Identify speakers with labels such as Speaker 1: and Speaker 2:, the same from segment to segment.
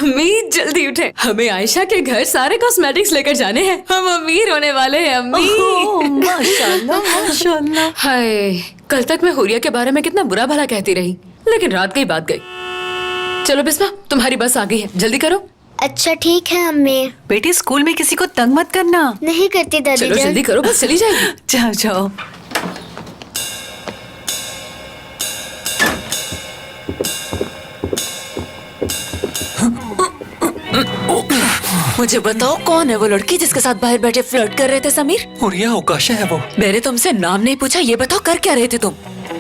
Speaker 1: अम्मी जल्दी उठे, हमें आयशा के घर सारे कॉस्मेटिक्स लेकर जाने हैं। हम अमीर होने वाले हैं अम्मी।
Speaker 2: माशाल्लाह माशाल्लाह।
Speaker 1: हाय, कल तक मैं हुरिया के बारे में कितना बुरा भला कहती रही, लेकिन रात गई बात गई। चलो बिस्मा, तुम्हारी बस आ गई है, जल्दी करो।
Speaker 3: अच्छा ठीक है अम्मी।
Speaker 2: बेटी स्कूल में किसी को तंग मत करना।
Speaker 3: नहीं करती दादी
Speaker 1: चलो
Speaker 3: जान।
Speaker 1: जल्दी करो, बस चली जाएगी।
Speaker 2: जाओ जाओ। मुझे बताओ कौन है वो लड़की जिसके साथ बाहर बैठे फ्लर्ट कर रहे थे समीर?
Speaker 4: हुरिया उकाशा है वो।
Speaker 2: मैंने तुमसे नाम नहीं पूछा, ये बताओ कर क्या रहे थे तुम?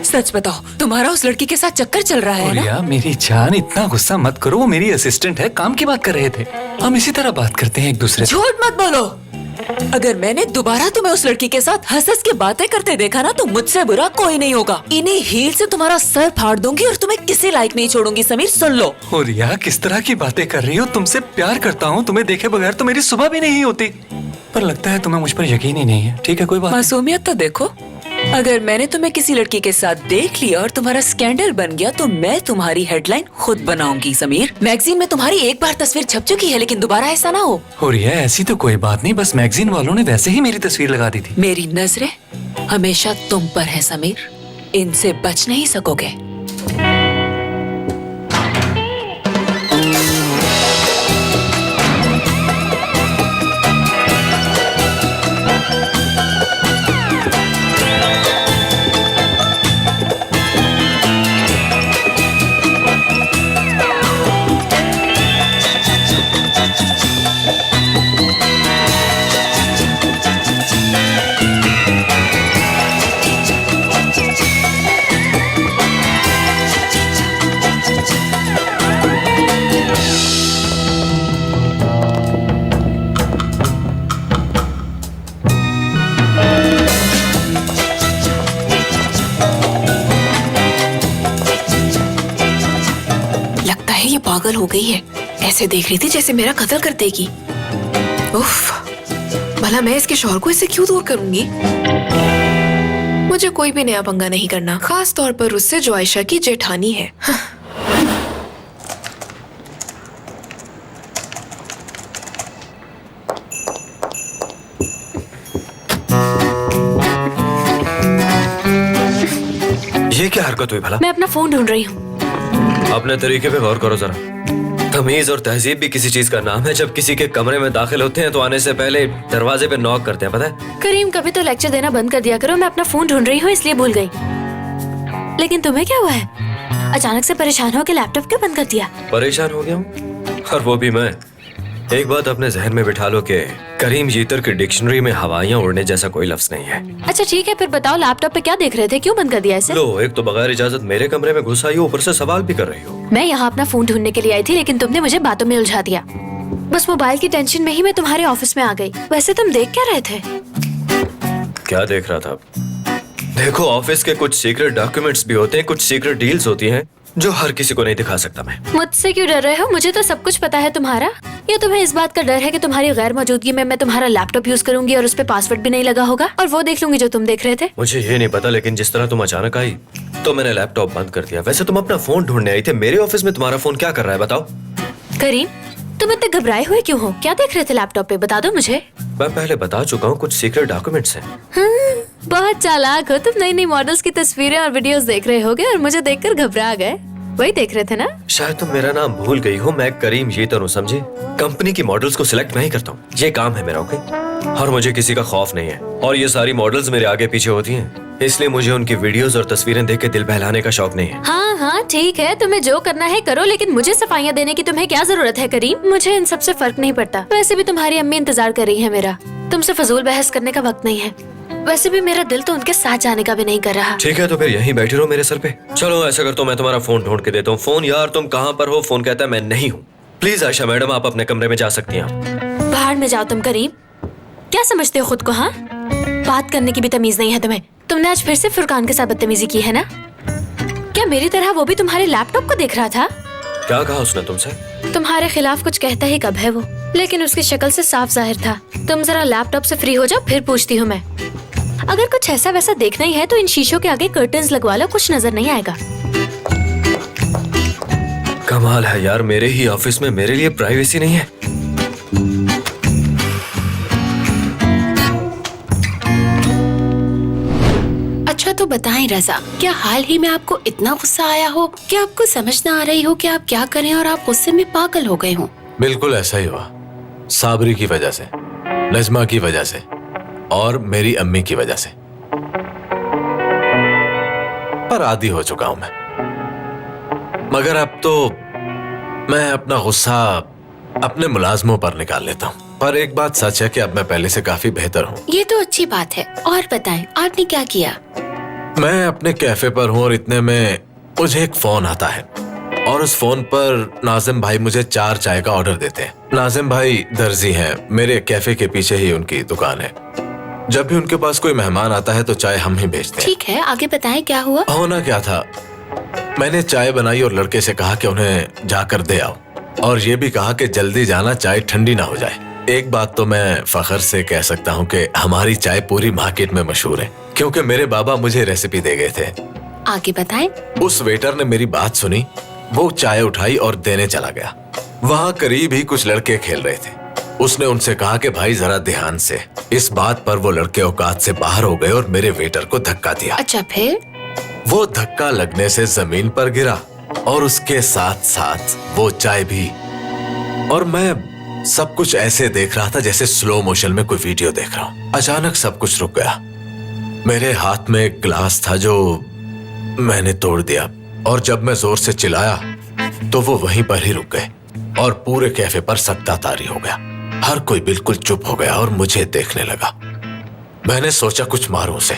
Speaker 2: सच बताओ, तुम्हारा उस लड़की के साथ चक्कर चल रहा है ना?
Speaker 4: हुरिया मेरी जान, इतना गुस्सा मत करो, वो मेरी असिस्टेंट है, काम की बात कर रहे थे। हम इसी तरह बात करते हैं एक दूसरे से।
Speaker 2: झूठ मत बोलो। अगर मैंने दोबारा तुम्हें उस लड़की के साथ हंस हंस के बातें करते देखा ना, तो मुझसे बुरा कोई नहीं होगा। इन्हीं हील से तुम्हारा सर फाड़ दूंगी और तुम्हें किसी लायक नहीं छोड़ूंगी। समीर सुन लो।
Speaker 4: हुरिया किस तरह की बातें कर रही हो? तुमसे प्यार करता हूँ, तुम्हें देखे बगैर तो मेरी सुबह भी नहीं होती, पर लगता है तुम्हें मुझ पर यकीन ही नहीं है। ठीक है कोई बात।
Speaker 2: मासूमियत तो देखो, अगर मैंने तुम्हें किसी लड़की के साथ देख लिया और तुम्हारा स्कैंडल बन गया तो मैं तुम्हारी हेडलाइन खुद बनाऊंगी। समीर, मैगजीन में तुम्हारी एक बार तस्वीर छप चुकी है, लेकिन दोबारा ऐसा ना हो।
Speaker 4: हुरिया ऐसी तो कोई बात नहीं, बस मैगजीन वालों ने वैसे ही मेरी तस्वीर लगा दी थी।
Speaker 2: मेरी नजरें हमेशा तुम पर है समीर, इनसे बच नहीं सकोगे। पागल हो गई है, ऐसे देख रही थी जैसे मेरा कत्ल कर देगी। उफ, भला मैं इसके शौहर को इससे क्यों दूर करूंगी? मुझे कोई भी नया पंगा नहीं करना, खास तौर पर उससे जो आयशा की जेठानी है।
Speaker 5: ये क्या हरकत हुई भला?
Speaker 6: मैं अपना फोन ढूंढ रही हूँ।
Speaker 5: अपने तरीके पे गौर करो जरा। तमीज और तहजीब भी किसी चीज का नाम है। जब किसी के कमरे में दाखिल होते हैं तो आने से पहले दरवाजे पे नॉक करते हैं, पता है?
Speaker 6: करीम, कभी तो लेक्चर देना बंद कर दिया करो। मैं अपना फोन ढूंढ रही हूँ इसलिए भूल गई। लेकिन तुम्हें क्या हुआ है? अचानक से परेशान होकर लैपटॉप क्यों बंद कर दिया?
Speaker 5: परेशान हो गया हूँ, और वो भी मैं। एक बात अपने जहन में बिठा लो कि करीम जीतर की डिक्शनरी में हवाइयाँ उड़ने जैसा कोई लफ्ज नहीं है।
Speaker 6: अच्छा ठीक है, फिर बताओ लैपटॉप पे क्या देख रहे थे? क्यों बंद कर दिया इसे?
Speaker 5: लो, एक तो बगैर इजाजत मेरे कमरे में घुस आई हो, ऊपर से सवाल भी कर रही हो।
Speaker 6: मैं यहाँ अपना फोन ढूंढने के लिए आई थी, लेकिन तुमने मुझे बातों में उलझा दिया। बस मोबाइल की टेंशन में ही मैं तुम्हारे ऑफिस में आ गई। वैसे तुम देख क्या रहे थे?
Speaker 5: क्या देख रहा था? देखो, ऑफिस के कुछ सीक्रेट डॉक्यूमेंट्स भी होते हैं, कुछ सीक्रेट डील्स होती हैं जो हर किसी को नहीं दिखा सकता मैं।
Speaker 6: मुझसे क्यों डर रहे हो? मुझे तो सब कुछ पता है तुम्हारा। या तुम्हें इस बात का डर है कि तुम्हारी गैर मौजूदगी में मैं तुम्हारा लैपटॉप यूज करूंगी और उस पे पासवर्ड भी नहीं लगा होगा और वो देख लूंगी जो तुम देख रहे थे?
Speaker 5: मुझे ये नहीं पता, लेकिन जिस तरह तुम अचानक आई तो मैंने लैपटॉप बंद कर दिया। वैसे तुम अपना फोन ढूंढने आई थे, मेरे ऑफिस में तुम्हारा फोन क्या कर रहा है बताओ?
Speaker 6: करीम, तुम इतने घबराए हुए क्यों हो? क्या देख रहे थे लैपटॉप पे? बता दो मुझे।
Speaker 5: मैं पहले बता चुका हूँ, कुछ सीक्रेट डॉक्यूमेंट्स हैं।
Speaker 6: बहुत चालाक हो तुम। नई नई मॉडल्स की तस्वीरें और वीडियोस देख रहे होगे और मुझे देखकर घबरा गए। वही देख रहे थे ना?
Speaker 5: शायद तुम मेरा नाम भूल गई हो। मैं करीम जीतर हूँ, समझे? कंपनी की मॉडल्स को सिलेक्ट मैं ही करता हूँ, ये काम है मेरा, ओके? और मुझे किसी का खौफ नहीं है, और ये सारी मॉडल्स मेरे आगे पीछे होती हैं, इसलिए मुझे उनकी वीडियोस और तस्वीरें देख के दिल बहलाने का शौक नहीं है।
Speaker 6: हाँ हाँ ठीक है, तुम्हें जो करना है करो, लेकिन मुझे सफाइयाँ देने की तुम्हें क्या जरूरत है करीम? मुझे इन सब से फर्क नहीं पड़ता। वैसे भी तुम्हारी अम्मी इंतजार कर रही है मेरा। तुमसे फजूल बहस करने का वक्त नहीं है। वैसे भी मेरा दिल तो उनके साथ जाने का भी नहीं कर रहा।
Speaker 5: ठीक है, तो फिर यहीं बैठे रहो मेरे सर पे। चलो ऐसा कर, तो मैं तुम्हारा फोन ढूंढ के देता हूँ। फोन यार, तुम कहाँ पर हो? फोन कहता है मैं नहीं हूँ। प्लीज आयशा मैडम, आप अपने कमरे में जा सकती हैं।
Speaker 6: बाहर में जाओ तुम करीम। क्या समझते हो खुद को? हाँ, बात करने की भी तमीज नहीं है तुम्हें। तुमने आज फिर से फुरकान के साथ बदतमीजी की है ना? क्या मेरी तरह वो भी तुम्हारे लैपटॉप को देख रहा था?
Speaker 5: क्या कहा उसने तुमसे?
Speaker 6: तुम्हारे खिलाफ कुछ कहता ही कब है वो, लेकिन उसकी शक्ल से साफ जाहिर था। तुम जरा लैपटॉप से फ्री हो जाओ, फिर पूछती हूँ मैं। अगर कुछ ऐसा वैसा देखना ही है तो इन शीशों के आगे कर्टन्स लगवा लो, कुछ नजर नहीं आएगा।
Speaker 5: कमाल है यार, मेरे ही ऑफिस में मेरे लिए प्राइवेसी नहीं है।
Speaker 7: अच्छा तो बताएं रजा, क्या हाल ही में आपको इतना गुस्सा आया हो कि आपको समझ ना आ रही हो कि आप क्या करें और आप गुस्से में पागल हो गए हो?
Speaker 8: बिल्कुल ऐसा ही हुआ, साबरी की वजह से, नजमा की वजह से और मेरी अम्मी की वजह से। पर आदी हो चुका हूं मैं, मगर अब तो मैं अपना गुस्सा अपने मुलाजमों पर निकाल लेता हूं। पर एक बात सच है कि अब मैं पहले से काफी बेहतर हूं।
Speaker 7: ये तो अच्छी बात है। और बताएं आपने क्या किया?
Speaker 8: मैं अपने कैफे पर हूं और इतने में मुझे एक फोन आता है और उस फोन पर नाजिम भाई मुझे 4 चाय का ऑर्डर देते हैं। नाजिम भाई दर्जी हैं, मेरे कैफे के पीछे ही उनकी दुकान है। जब भी उनके पास कोई मेहमान आता है तो चाय हम ही भेजते हैं।
Speaker 7: ठीक है, आगे बताएं क्या हुआ?
Speaker 8: होना क्या था, मैंने चाय बनाई और लड़के से कहा कि उन्हें जाकर दे आओ और ये भी कहा कि जल्दी जाना, चाय ठंडी ना हो जाए। एक बात तो मैं फख्र से कह सकता हूँ कि हमारी चाय पूरी मार्केट में मशहूर है, क्योंकि मेरे बाबा मुझे रेसिपी दे गए थे।
Speaker 7: आगे बताएं।
Speaker 8: उस वेटर ने मेरी बात सुनी, वो चाय उठाई और देने चला गया। वहाँ करीब ही कुछ लड़के खेल रहे थे। उसने उनसे कहा कि भाई जरा ध्यान से। इस बात पर वो लड़के औकात से बाहर हो गए और मेरे वेटर को धक्का दिया।
Speaker 7: अच्छा फिर?
Speaker 8: वो धक्का लगने से जमीन पर गिरा और उसके साथ साथ वो चाय भी। और मैं सब कुछ ऐसे देख रहा था जैसे स्लो मोशन में कोई वीडियो देख रहा हूं। अचानक सब कुछ रुक गया। मेरे हाथ में एक ग्लास था जो मैंने तोड़ दिया और जब मैं जोर से चिल्लाया तो वो वहीं पर ही रुक गए और पूरे कैफे पर सत्तातारी हो गया। हर कोई बिल्कुल चुप हो गया और मुझे देखने लगा। मैंने सोचा कुछ मारूं उसे,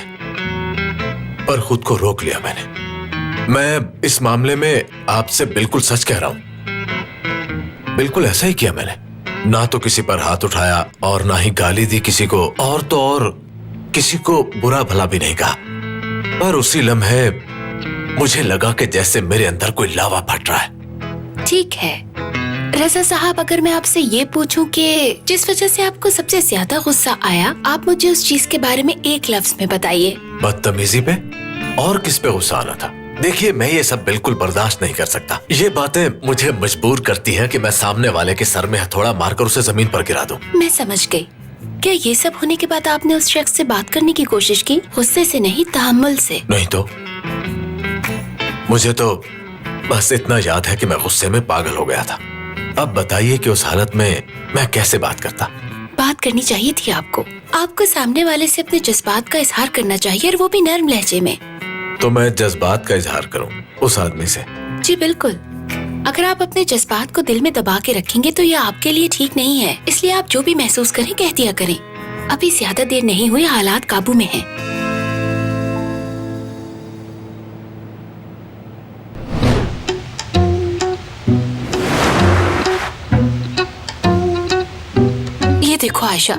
Speaker 8: पर खुद को रोक लिया मैंने। मैं इस मामले में आपसे बिल्कुल सच कह रहा हूं। बिल्कुल ऐसा ही किया मैंने। ना तो किसी पर हाथ उठाया और ना ही गाली दी किसी को, और तो और किसी को बुरा भला भी नहीं कहा। पर उसी लम्हे मुझे लगा कि जैसे मेरे अंदर कोई लावा फट रहा है।
Speaker 7: ठीक है रजा साहब, अगर मैं आपसे ये पूछूं कि जिस वजह से आपको सबसे ज्यादा गुस्सा आया, आप मुझे उस चीज के बारे में एक लफ्ज में बताइए।
Speaker 8: बदतमीजी पे और किस पे गुस्सा आना था? देखिए, मैं ये सब बिल्कुल बर्दाश्त नहीं कर सकता। ये बातें मुझे मजबूर करती हैं कि मैं सामने वाले के सर में हथौड़ा मारकर उसे जमीन पर गिरा दूं।
Speaker 7: मैं समझ गई। क्या ये सब होने के बाद आपने उस शख्स से बात करने की कोशिश की? गुस्से से नहीं, तहम्मुल से।
Speaker 8: नहीं तो मुझे तो बस इतना याद है कि मैं गुस्से में पागल हो गया था। अब बताइए कि उस हालत में मैं कैसे बात करता?
Speaker 7: बात करनी चाहिए थी आपको। आपको सामने वाले से अपने जज्बात का इजहार करना चाहिए, और वो भी नर्म लहजे में।
Speaker 8: तो मैं जज्बात का इजहार करूं उस आदमी से?
Speaker 7: जी बिल्कुल। अगर आप अपने जज्बात को दिल में दबा के रखेंगे तो ये आपके लिए ठीक नहीं है। इसलिए आप जो भी महसूस करें कह दिया करें। अभी ज्यादा देर नहीं हुई, हालात काबू में हैं। ये देखो आयशा,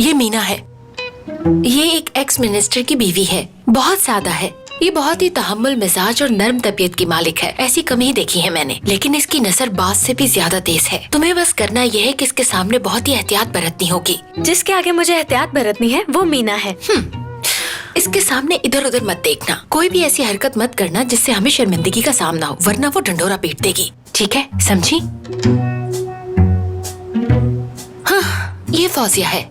Speaker 7: ये मीना है। ये एक एक्स मिनिस्टर की बीवी है। बहुत सादा है। ये बहुत ही तहम्मुल मिजाज और नर्म तबीयत की मालिक है। ऐसी कम ही देखी है मैंने, लेकिन इसकी नजर बाज से भी ज्यादा तेज है। तुम्हें बस करना यह है कि इसके सामने बहुत ही एहतियात बरतनी होगी।
Speaker 6: जिसके आगे मुझे एहतियात बरतनी है वो मीना है।
Speaker 7: इसके सामने इधर उधर मत देखना। कोई भी ऐसी हरकत मत करना जिससे हमें शर्मिंदगी का सामना हो, वरना वो ढंढोरा पीट देगी। ठीक है, समझी? हाँ, ये फौजिया है।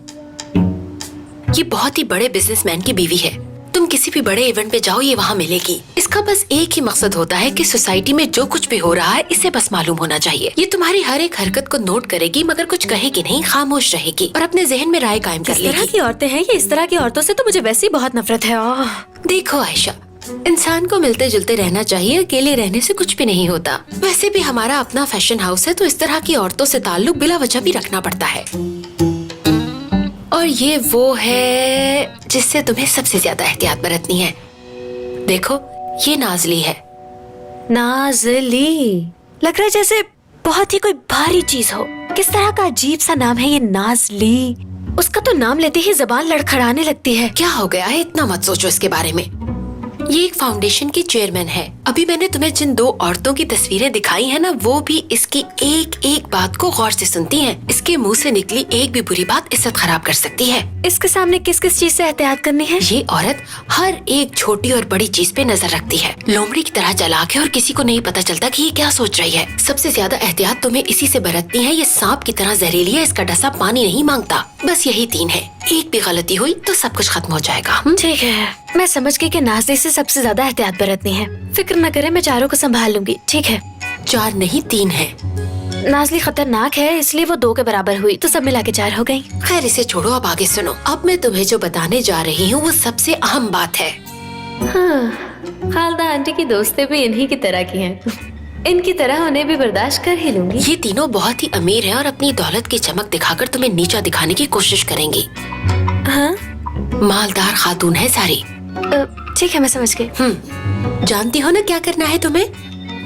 Speaker 7: ये बहुत ही बड़े बिजनेसमैन की बीवी है। तुम किसी भी बड़े इवेंट पे जाओ, ये वहाँ मिलेगी। इसका बस एक ही मकसद होता है कि सोसाइटी में जो कुछ भी हो रहा है इसे बस मालूम होना चाहिए। ये तुम्हारी हर एक हरकत को नोट करेगी, मगर कुछ कहेगी नहीं, खामोश रहेगी और अपने जहन में राय कायम कर
Speaker 6: इस तरह
Speaker 7: लेगी।
Speaker 6: की औरतें हैं ये। इस तरह की औरतों से तो मुझे वैसे ही बहुत नफरत है।
Speaker 7: देखो आयशा, इंसान को मिलते जुलते रहना चाहिए। अकेले रहने से कुछ भी नहीं होता। वैसे भी हमारा अपना फैशन हाउस है, तो इस तरह की औरतों से ताल्लुक बिला वजह भी रखना पड़ता है। और ये वो है जिससे तुम्हें सबसे ज्यादा एहतियात बरतनी है। देखो, ये नाजली है।
Speaker 6: नाजली लग रहा है जैसे बहुत ही कोई भारी चीज हो। किस तरह का अजीब सा नाम है ये नाजली। उसका तो नाम लेते ही जबान लड़खड़ाने लगती है।
Speaker 7: क्या हो गया है? इतना मत सोचो इसके बारे में। ये एक फाउंडेशन की चेयरमैन है। अभी मैंने तुम्हें जिन 2 औरतों की तस्वीरें दिखाई है ना, वो भी इसकी एक एक बात को गौर से सुनती हैं। इसके मुंह से निकली एक भी बुरी बात इज्जत खराब कर सकती है।
Speaker 6: इसके सामने किस किस चीज से एहतियात करनी है?
Speaker 7: ये औरत हर एक छोटी और बड़ी चीज पे नजर रखती है। लोमड़ी की तरह चालाक है और किसी को नहीं पता चलता कि ये क्या सोच रही है। सबसे ज्यादा एहतियात तुम्हें इसी से बरतनी है। ये सांप की तरह जहरीली है, इसका डसा पानी नहीं मांगता। बस यही 3 है। एक भी गलती हुई तो सब कुछ खत्म हो जाएगा।
Speaker 6: ठीक है, मैं समझ गई कि नाज़ी से सबसे ज्यादा एहतियात बरतनी है। फिक्र न करें, मैं चारों को संभाल लूंगी। ठीक है।
Speaker 7: 4 नहीं 3 है।
Speaker 6: नाज़ली खतरनाक है, इसलिए वो 2 के बराबर हुई, तो सब मिला के 4 हो गई।
Speaker 7: खैर इसे छोड़ो, अब आगे सुनो। अब मैं तुम्हें जो बताने जा रही हूँ वो सबसे अहम बात है।
Speaker 6: हाँ, खालदा आंटी की दोस्तें भी इन्हीं की तरह की हैं। इनकी तरह उन्हें भी बर्दाश्त कर ही लूंगी।
Speaker 7: ये तीनों बहुत ही अमीर हैं और अपनी दौलत की चमक दिखाकर तुम्हें नीचा दिखाने की कोशिश करेंगी।
Speaker 6: हाँ?
Speaker 7: मालदार खातून है सारी।
Speaker 6: ठीक है, मैं समझ गई।
Speaker 7: जानती हो ना क्या करना है तुम्हें?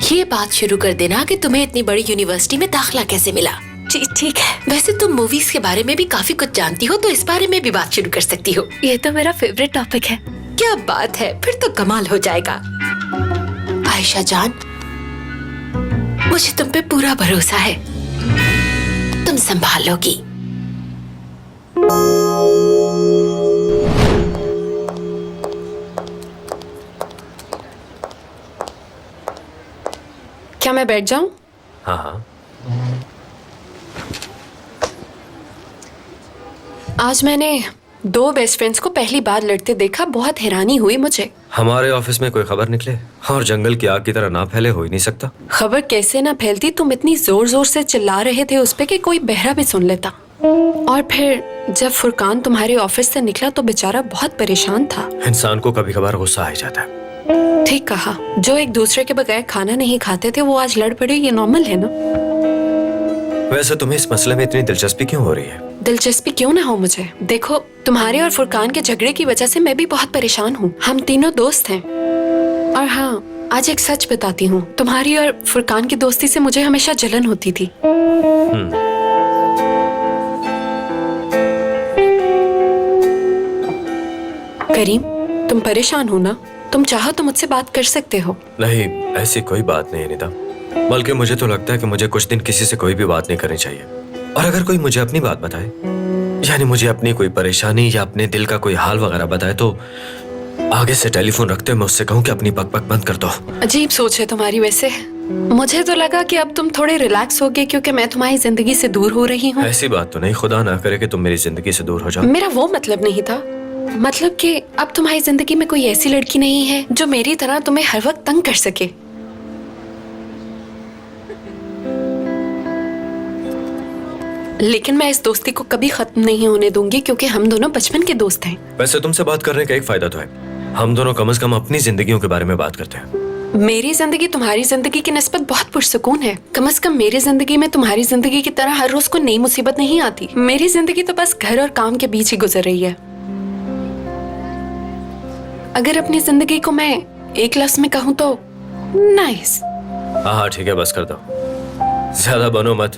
Speaker 7: ये बात शुरू कर देना कि तुम्हें इतनी बड़ी यूनिवर्सिटी में दाखिला कैसे मिला।
Speaker 6: ठीक है।
Speaker 7: वैसे तुम मूवीज के बारे में भी काफी कुछ जानती हो, तो इस बारे में भी बात शुरू कर सकती हो।
Speaker 6: ये तो मेरा फेवरेट टॉपिक है।
Speaker 7: क्या बात है, फिर तो कमाल हो जाएगा। आयशा जान, मुझे तुम पे पूरा भरोसा है, तुम संभालोगी।
Speaker 9: क्या मैं बैठ जाऊं?
Speaker 5: हाँ हाँ।
Speaker 9: आज मैंने 2 बेस्ट फ्रेंड्स को पहली बार लड़ते देखा, बहुत हैरानी हुई मुझे।
Speaker 5: हमारे ऑफिस में कोई खबर निकले और जंगल की आग की तरह ना फैले हो ही नहीं सकता।
Speaker 9: खबर कैसे ना फैलती, तुम इतनी जोर जोर से चिल्ला रहे थे उस पे कि कोई बहरा भी सुन लेता। और फिर जब फुरकान तुम्हारे ऑफिस से निकला तो बेचारा बहुत परेशान था।
Speaker 5: इंसान को कभी कभार गुस्सा आ जाता है।
Speaker 9: ठीक कहा, जो एक दूसरे के बगैर खाना नहीं खाते थे वो आज लड़ पड़े, ये नॉर्मल है ना।
Speaker 5: वैसे तुम्हें इस मसले में इतनी दिलचस्पी क्यों हो रही है?
Speaker 9: दिलचस्पी क्यों ना हो मुझे? देखो, तुम्हारे और फुरकान के झगड़े की वजह से मैं भी बहुत परेशान हूँ। हम तीनों दोस्त हैं। और हाँ, आज एक सच बताती हूँ, तुम्हारी और फुरकान की दोस्ती से मुझे हमेशा जलन होती थी। करीम, तुम परेशान हो ना? तुम चाहो तो मुझसे बात कर सकते हो।
Speaker 5: नहीं, ऐसी कोई बात नहीं है निदा। बल्कि मुझे तो लगता है कि मुझे कुछ दिन किसी से कोई भी बात नहीं करनी चाहिए। और अगर कोई मुझे अपनी बात बताए, यानी मुझे अपनी कोई परेशानी या अपने दिल का कोई हाल वगैरह बताए, तो आगे से टेलीफोन रखते मैं उससे कहूँ कि अपनी पक बंद कर दो।
Speaker 9: अजीब सोच है तुम्हारी। वैसे मुझे तो लगा कि अब तुम थोड़े रिलैक्स हो गए क्योंकि मैं तुम्हारी जिंदगी से दूर हो रही हूँ।
Speaker 5: ऐसी बात तो नहीं, खुदा ना करे कि तुम मेरी जिंदगी से दूर हो जाओ।
Speaker 9: मेरा वो मतलब नहीं था। मतलब कि अब तुम्हारी जिंदगी में कोई ऐसी लड़की नहीं है जो मेरी तरह तुम्हें हर वक्त तंग कर सके। लेकिन मैं इस दोस्ती को कभी खत्म नहीं होने दूंगी क्योंकि हम दोनों बचपन के दोस्त हैं।
Speaker 5: वैसे तुमसे बात करने का एक फायदा तो है, हम दोनों कम से कम अपनी जिंदगियों के बारे में बात करते हैं।
Speaker 9: मेरी जिंदगी तुम्हारी जिंदगी की निस्बत बहुत पुरसुकून है। कम से कम मेरी जिंदगी में तुम्हारी जिंदगी की तरह हर रोज को नई मुसीबत नहीं आती। मेरी जिंदगी तो बस घर और काम के बीच ही गुजर रही है। अगर अपनी जिंदगी को मैं एक लफ्ज में कहूँ तो नाइस।
Speaker 5: हाँ ठीक है, बस कर दो, ज्यादा बनो मत।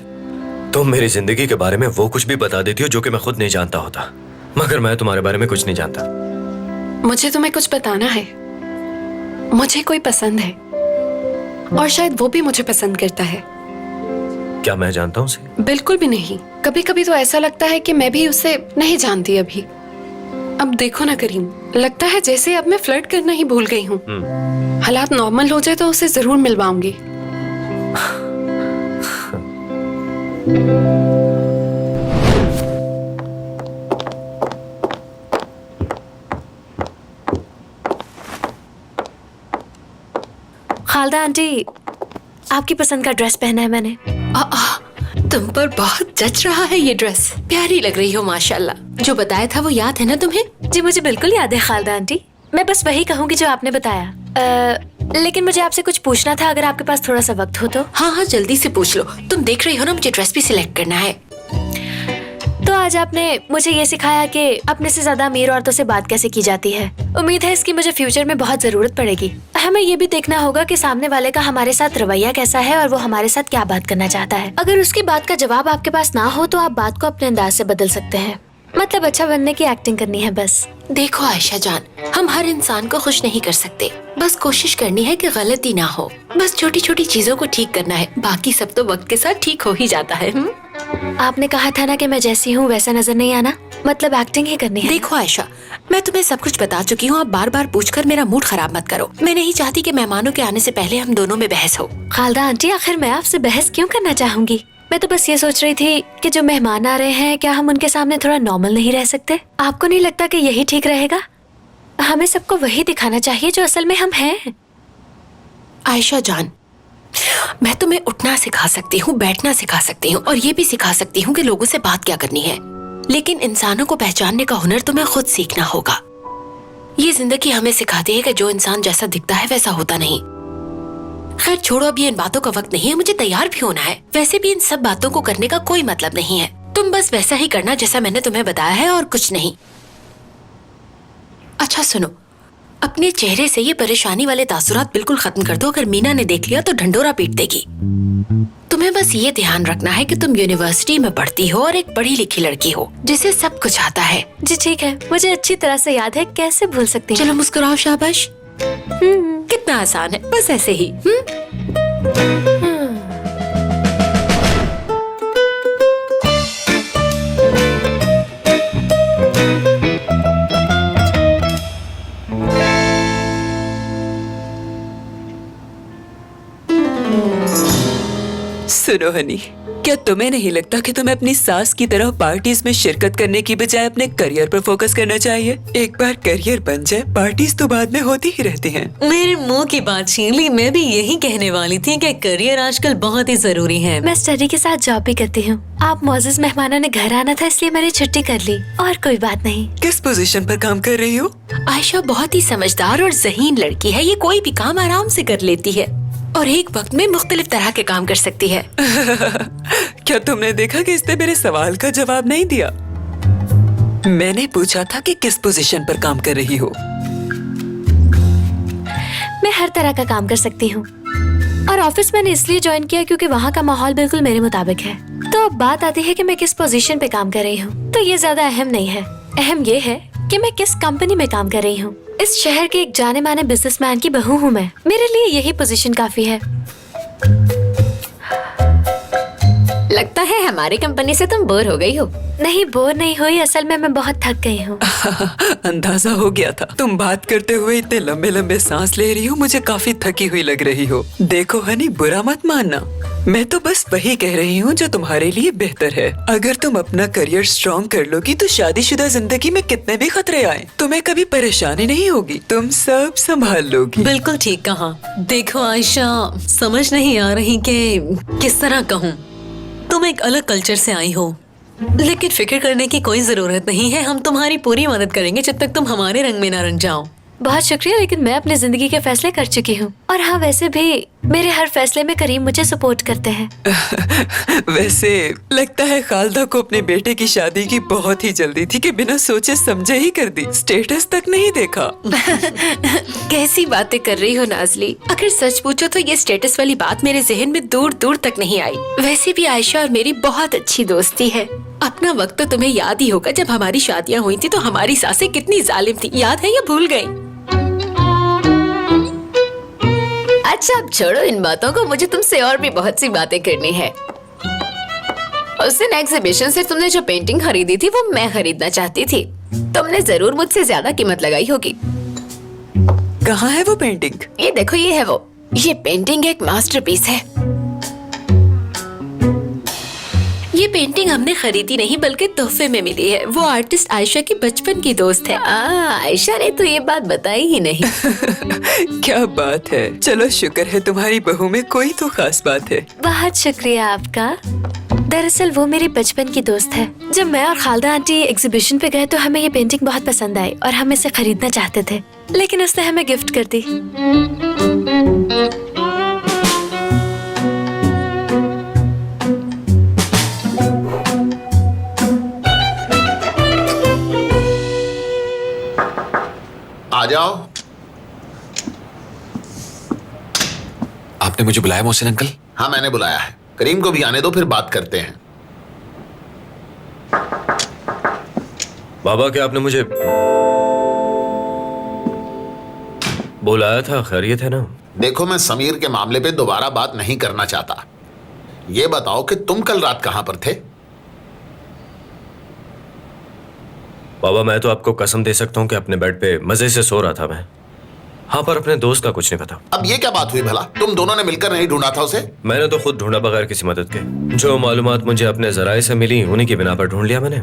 Speaker 5: तुम मेरी जिंदगी के बारे में वो कुछ भी बता देती हो जो कि मैं खुद नहीं जानता होता, मगर मैं तुम्हारे बारे में कुछ नहीं जानता।
Speaker 9: मुझे तुम्हें कुछ बताना है। मुझे कोई पसंद है और शायद वो भी मुझे पसंद करता है।
Speaker 5: क्या मैं जानता हूँ उसे?
Speaker 9: बिल्कुल भी नहीं। कभी कभी तो ऐसा लगता है कि मैं भी उसे नहीं जानती अभी। अब देखो ना करीम, लगता है जैसे अब मैं फ्लर्ट करना ही भूल गई हूँ। हालात नॉर्मल हो जाए तो उसे जरूर मिलवाऊंगी।
Speaker 6: खालदा आंटी, आपकी पसंद का ड्रेस पहना है मैंने।
Speaker 7: तुम पर बहुत जच रहा है ये ड्रेस, प्यारी लग रही हो माशाल्लाह। जो बताया था वो याद है ना तुम्हें?
Speaker 6: जी मुझे बिल्कुल याद है खालदा आंटी। मैं बस वही कहूँगी जो आपने बताया। लेकिन मुझे आपसे कुछ पूछना था, अगर आपके पास थोड़ा सा वक्त हो तो।
Speaker 7: हाँ हाँ जल्दी से पूछ लो। तुम देख रही हो ना, मुझे ड्रेस भी सिलेक्ट करना है।
Speaker 6: तो आज आपने मुझे ये सिखाया कि अपने से ज्यादा अमीर औरतों से बात कैसे की जाती है। उम्मीद है इसकी मुझे फ्यूचर में बहुत जरूरत पड़ेगी। हमें ये भी देखना होगा कि सामने वाले का हमारे साथ रवैया कैसा है और वो हमारे साथ क्या बात करना चाहता है। अगर उसकी बात का जवाब आपके पास ना हो तो आप बात को अपने अंदाज से बदल सकते हैं। मतलब अच्छा बनने की एक्टिंग करनी है बस।
Speaker 7: देखो आयशा जान, हम हर इंसान को खुश नहीं कर सकते, बस कोशिश करनी है कि गलती ना हो। बस छोटी छोटी चीजों को ठीक करना है, बाकी सब तो वक्त के साथ ठीक हो ही जाता है।
Speaker 6: आपने कहा था ना कि मैं जैसी हूँ वैसा नजर नहीं आना, मतलब एक्टिंग ही करनी है।
Speaker 7: देखो आयशा, मैं तुम्हें सब कुछ बता चुकी हूँ, आप बार बार पूछकर मेरा मूड खराब मत करो। मैं नहीं चाहती कि मेहमानों के आने से पहले हम दोनों में बहस हो।
Speaker 6: खालदा आंटी, आखिर मैं आपसे बहस क्यों करना चाहूंगी? मैं तो बस ये सोच रही थी कि जो मेहमान आ रहे हैं, क्या हम उनके सामने थोड़ा नॉर्मल नहीं रह सकते? आपको नहीं लगता कि यही ठीक रहेगा? हमें सबको वही दिखाना चाहिए जो असल में हम हैं।
Speaker 7: आयशा जान, मैं तुम्हें उठना सिखा सकती हूँ, बैठना सिखा सकती हूँ, और ये भी सिखा सकती हूँ कि लोगों से बात क्या करनी है, लेकिन इंसानों को पहचानने का हुनर तुम्हें खुद सीखना होगा। ये जिंदगी हमें सिखाती है कि जो इंसान जैसा दिखता है वैसा होता नहीं। खैर छोड़ो, अब ये इन बातों का वक्त नहीं है, मुझे तैयार भी होना है। वैसे भी इन सब बातों को करने का कोई मतलब नहीं है। तुम बस वैसा ही करना जैसा मैंने तुम्हें बताया है, और कुछ नहीं। अच्छा सुनो, अपने चेहरे से ये परेशानी वाले तासुरात बिल्कुल खत्म कर दो। अगर मीना ने देख लिया तो ढंडोरा पीट देगी। तुम्हें बस ये ध्यान रखना है कि तुम यूनिवर्सिटी में पढ़ती हो और एक पढ़ी लिखी लड़की हो जिसे सब कुछ आता है।
Speaker 6: जी ठीक है, मुझे अच्छी तरह से याद है, कैसे भूल सकती हूँ।
Speaker 7: चलो मुस्कुराओ, शाबाश। कितना आसान है, बस ऐसे ही।
Speaker 10: सुनो हनी, क्या तुम्हें नहीं लगता कि तुम्हें अपनी सास की तरह पार्टीज में शिरकत करने की बजाय अपने करियर पर फोकस करना चाहिए? एक बार करियर बन जाए, पार्टीज तो बाद में होती ही रहती हैं।
Speaker 1: मेरे मुंह की बात छीन ली। मैं भी यही कहने वाली थी कि करियर आजकल बहुत ही जरूरी है।
Speaker 6: मैं स्टडी के साथ जॉब भी करती हूँ। आप मोअज़्ज़ज़ मेहमानों ने घर आना था, इसलिए मैंने छुट्टी कर ली, और कोई बात नहीं।
Speaker 10: किस पोजीशन पर काम कर रही हो?
Speaker 7: आयशा बहुत ही समझदार और ज़हीन लड़की है। ये कोई भी काम आराम से कर लेती है और एक वक्त में मुख्तलिफ तरह के काम कर सकती है।
Speaker 10: क्या तुमने देखा कि इसने मेरे सवाल का जवाब नहीं दिया? मैंने पूछा था कि किस पोजीशन पर काम कर रही हो।
Speaker 6: मैं हर तरह का काम कर सकती हूँ, और ऑफिस मैंने इसलिए ज्वाइन किया क्योंकि वहाँ का माहौल बिल्कुल मेरे मुताबिक है। तो अब बात आती है कि मैं किस पोजीशन पे काम कर रही हूँ, तो ये ज्यादा अहम नहीं है। अहम ये है कि मैं किस कंपनी में काम कर रही हूँ। इस शहर के एक जाने माने बिजनेसमैन की बहू हूँ मैं। मेरे लिए यही पोजीशन काफी है।
Speaker 7: लगता है हमारी कंपनी से तुम बोर हो गई हो।
Speaker 6: नहीं, बोर नहीं हुई, असल में मैं बहुत थक गई हूँ।
Speaker 10: अंदाजा हो गया था। तुम बात करते हुए इतने लंबे लंबे सांस ले रही हो, मुझे काफी थकी हुई लग रही हो। देखो हनी, बुरा मत मानना, मैं तो बस वही कह रही हूँ जो तुम्हारे लिए बेहतर है। अगर तुम अपना करियर स्ट्रॉन्ग कर लोगी तो शादीशुदा जिंदगी में कितने भी खतरे आए, तुम्हें कभी परेशानी नहीं होगी। तुम सब संभाल लोगी।
Speaker 1: बिल्कुल ठीक कहा। देखो आयशा, समझ नहीं आ रही कि किस तरह कहूँ। तुम एक अलग कल्चर से आई हो, लेकिन फिक्र करने की कोई जरूरत नहीं है। हम तुम्हारी पूरी मदद करेंगे जब तक तुम हमारे रंग में ना रंग जाओ।
Speaker 6: बहुत शुक्रिया, लेकिन मैं अपनी जिंदगी के फैसले कर चुकी हूँ। और हाँ, वैसे भी मेरे हर फैसले में करीम मुझे सपोर्ट करते हैं।
Speaker 10: वैसे लगता है खालदा को अपने बेटे की शादी की बहुत ही जल्दी थी कि बिना सोचे समझे ही कर दी। स्टेटस तक नहीं देखा।
Speaker 7: कैसी बातें कर रही हो नाजली। अगर सच पूछो तो ये स्टेटस वाली बात मेरे जहन में दूर दूर तक नहीं आई। वैसे भी आयशा और मेरी बहुत अच्छी दोस्ती है। अपना वक्त तो तुम्हें याद ही होगा, जब हमारी शादियाँ हुई थी तो हमारी सासें कितनी जालिम थी, याद है या भूल गई?
Speaker 2: अच्छा अब छोड़ो इन बातों को, मुझे तुमसे और भी बहुत सी बातें करनी है। उस दिन एग्जीबिशन से तुमने जो पेंटिंग खरीदी थी वो मैं खरीदना चाहती थी। तुमने जरूर मुझसे ज्यादा कीमत लगाई होगी।
Speaker 10: कहाँ है वो पेंटिंग?
Speaker 2: ये देखो, ये है वो। ये पेंटिंग एक मास्टरपीस है।
Speaker 7: ये पेंटिंग हमने खरीदी नहीं बल्कि तोहफे में मिली है। वो आर्टिस्ट आयशा की बचपन की दोस्त है।
Speaker 2: आयशा ने तो ये बात बताई ही नहीं।
Speaker 10: क्या बात है। चलो शुक्र है तुम्हारी बहू में कोई तो खास बात है।
Speaker 6: बहुत शुक्रिया आपका। दरअसल वो मेरी बचपन की दोस्त है। जब मैं और खालदा आंटी एग्जीबिशन पे गए तो हमें ये पेंटिंग बहुत पसंद आई और हम इसे खरीदना चाहते थे, लेकिन उसने हमें गिफ्ट कर दी।
Speaker 11: आ जाओ।
Speaker 8: आपने मुझे बुलाया मोहसिन अंकल?
Speaker 11: हाँ मैंने बुलाया है। करीम को भी आने दो, फिर बात करते हैं।
Speaker 5: बाबा क्या आपने मुझे बुलाया था, खैरियत है ना?
Speaker 11: देखो, मैं समीर के मामले पे दोबारा बात नहीं करना चाहता। ये बताओ कि तुम कल रात कहां पर थे?
Speaker 5: बाबा, मैं तो आपको कसम दे सकता हूँ कि अपने बेड पे मजे से सो रहा था मैं। हाँ, पर अपने दोस्त का कुछ नहीं पता।
Speaker 11: अब ये क्या बात हुई भला? तुम दोनों ने मिलकर नहीं ढूंढा था उसे?
Speaker 5: मैंने तो खुद ढूंढा बगैर किसी मदद के। जो मालूमात मुझे अपने जराये से मिली उन्हीं की बिना पर ढूंढ लिया मैंने।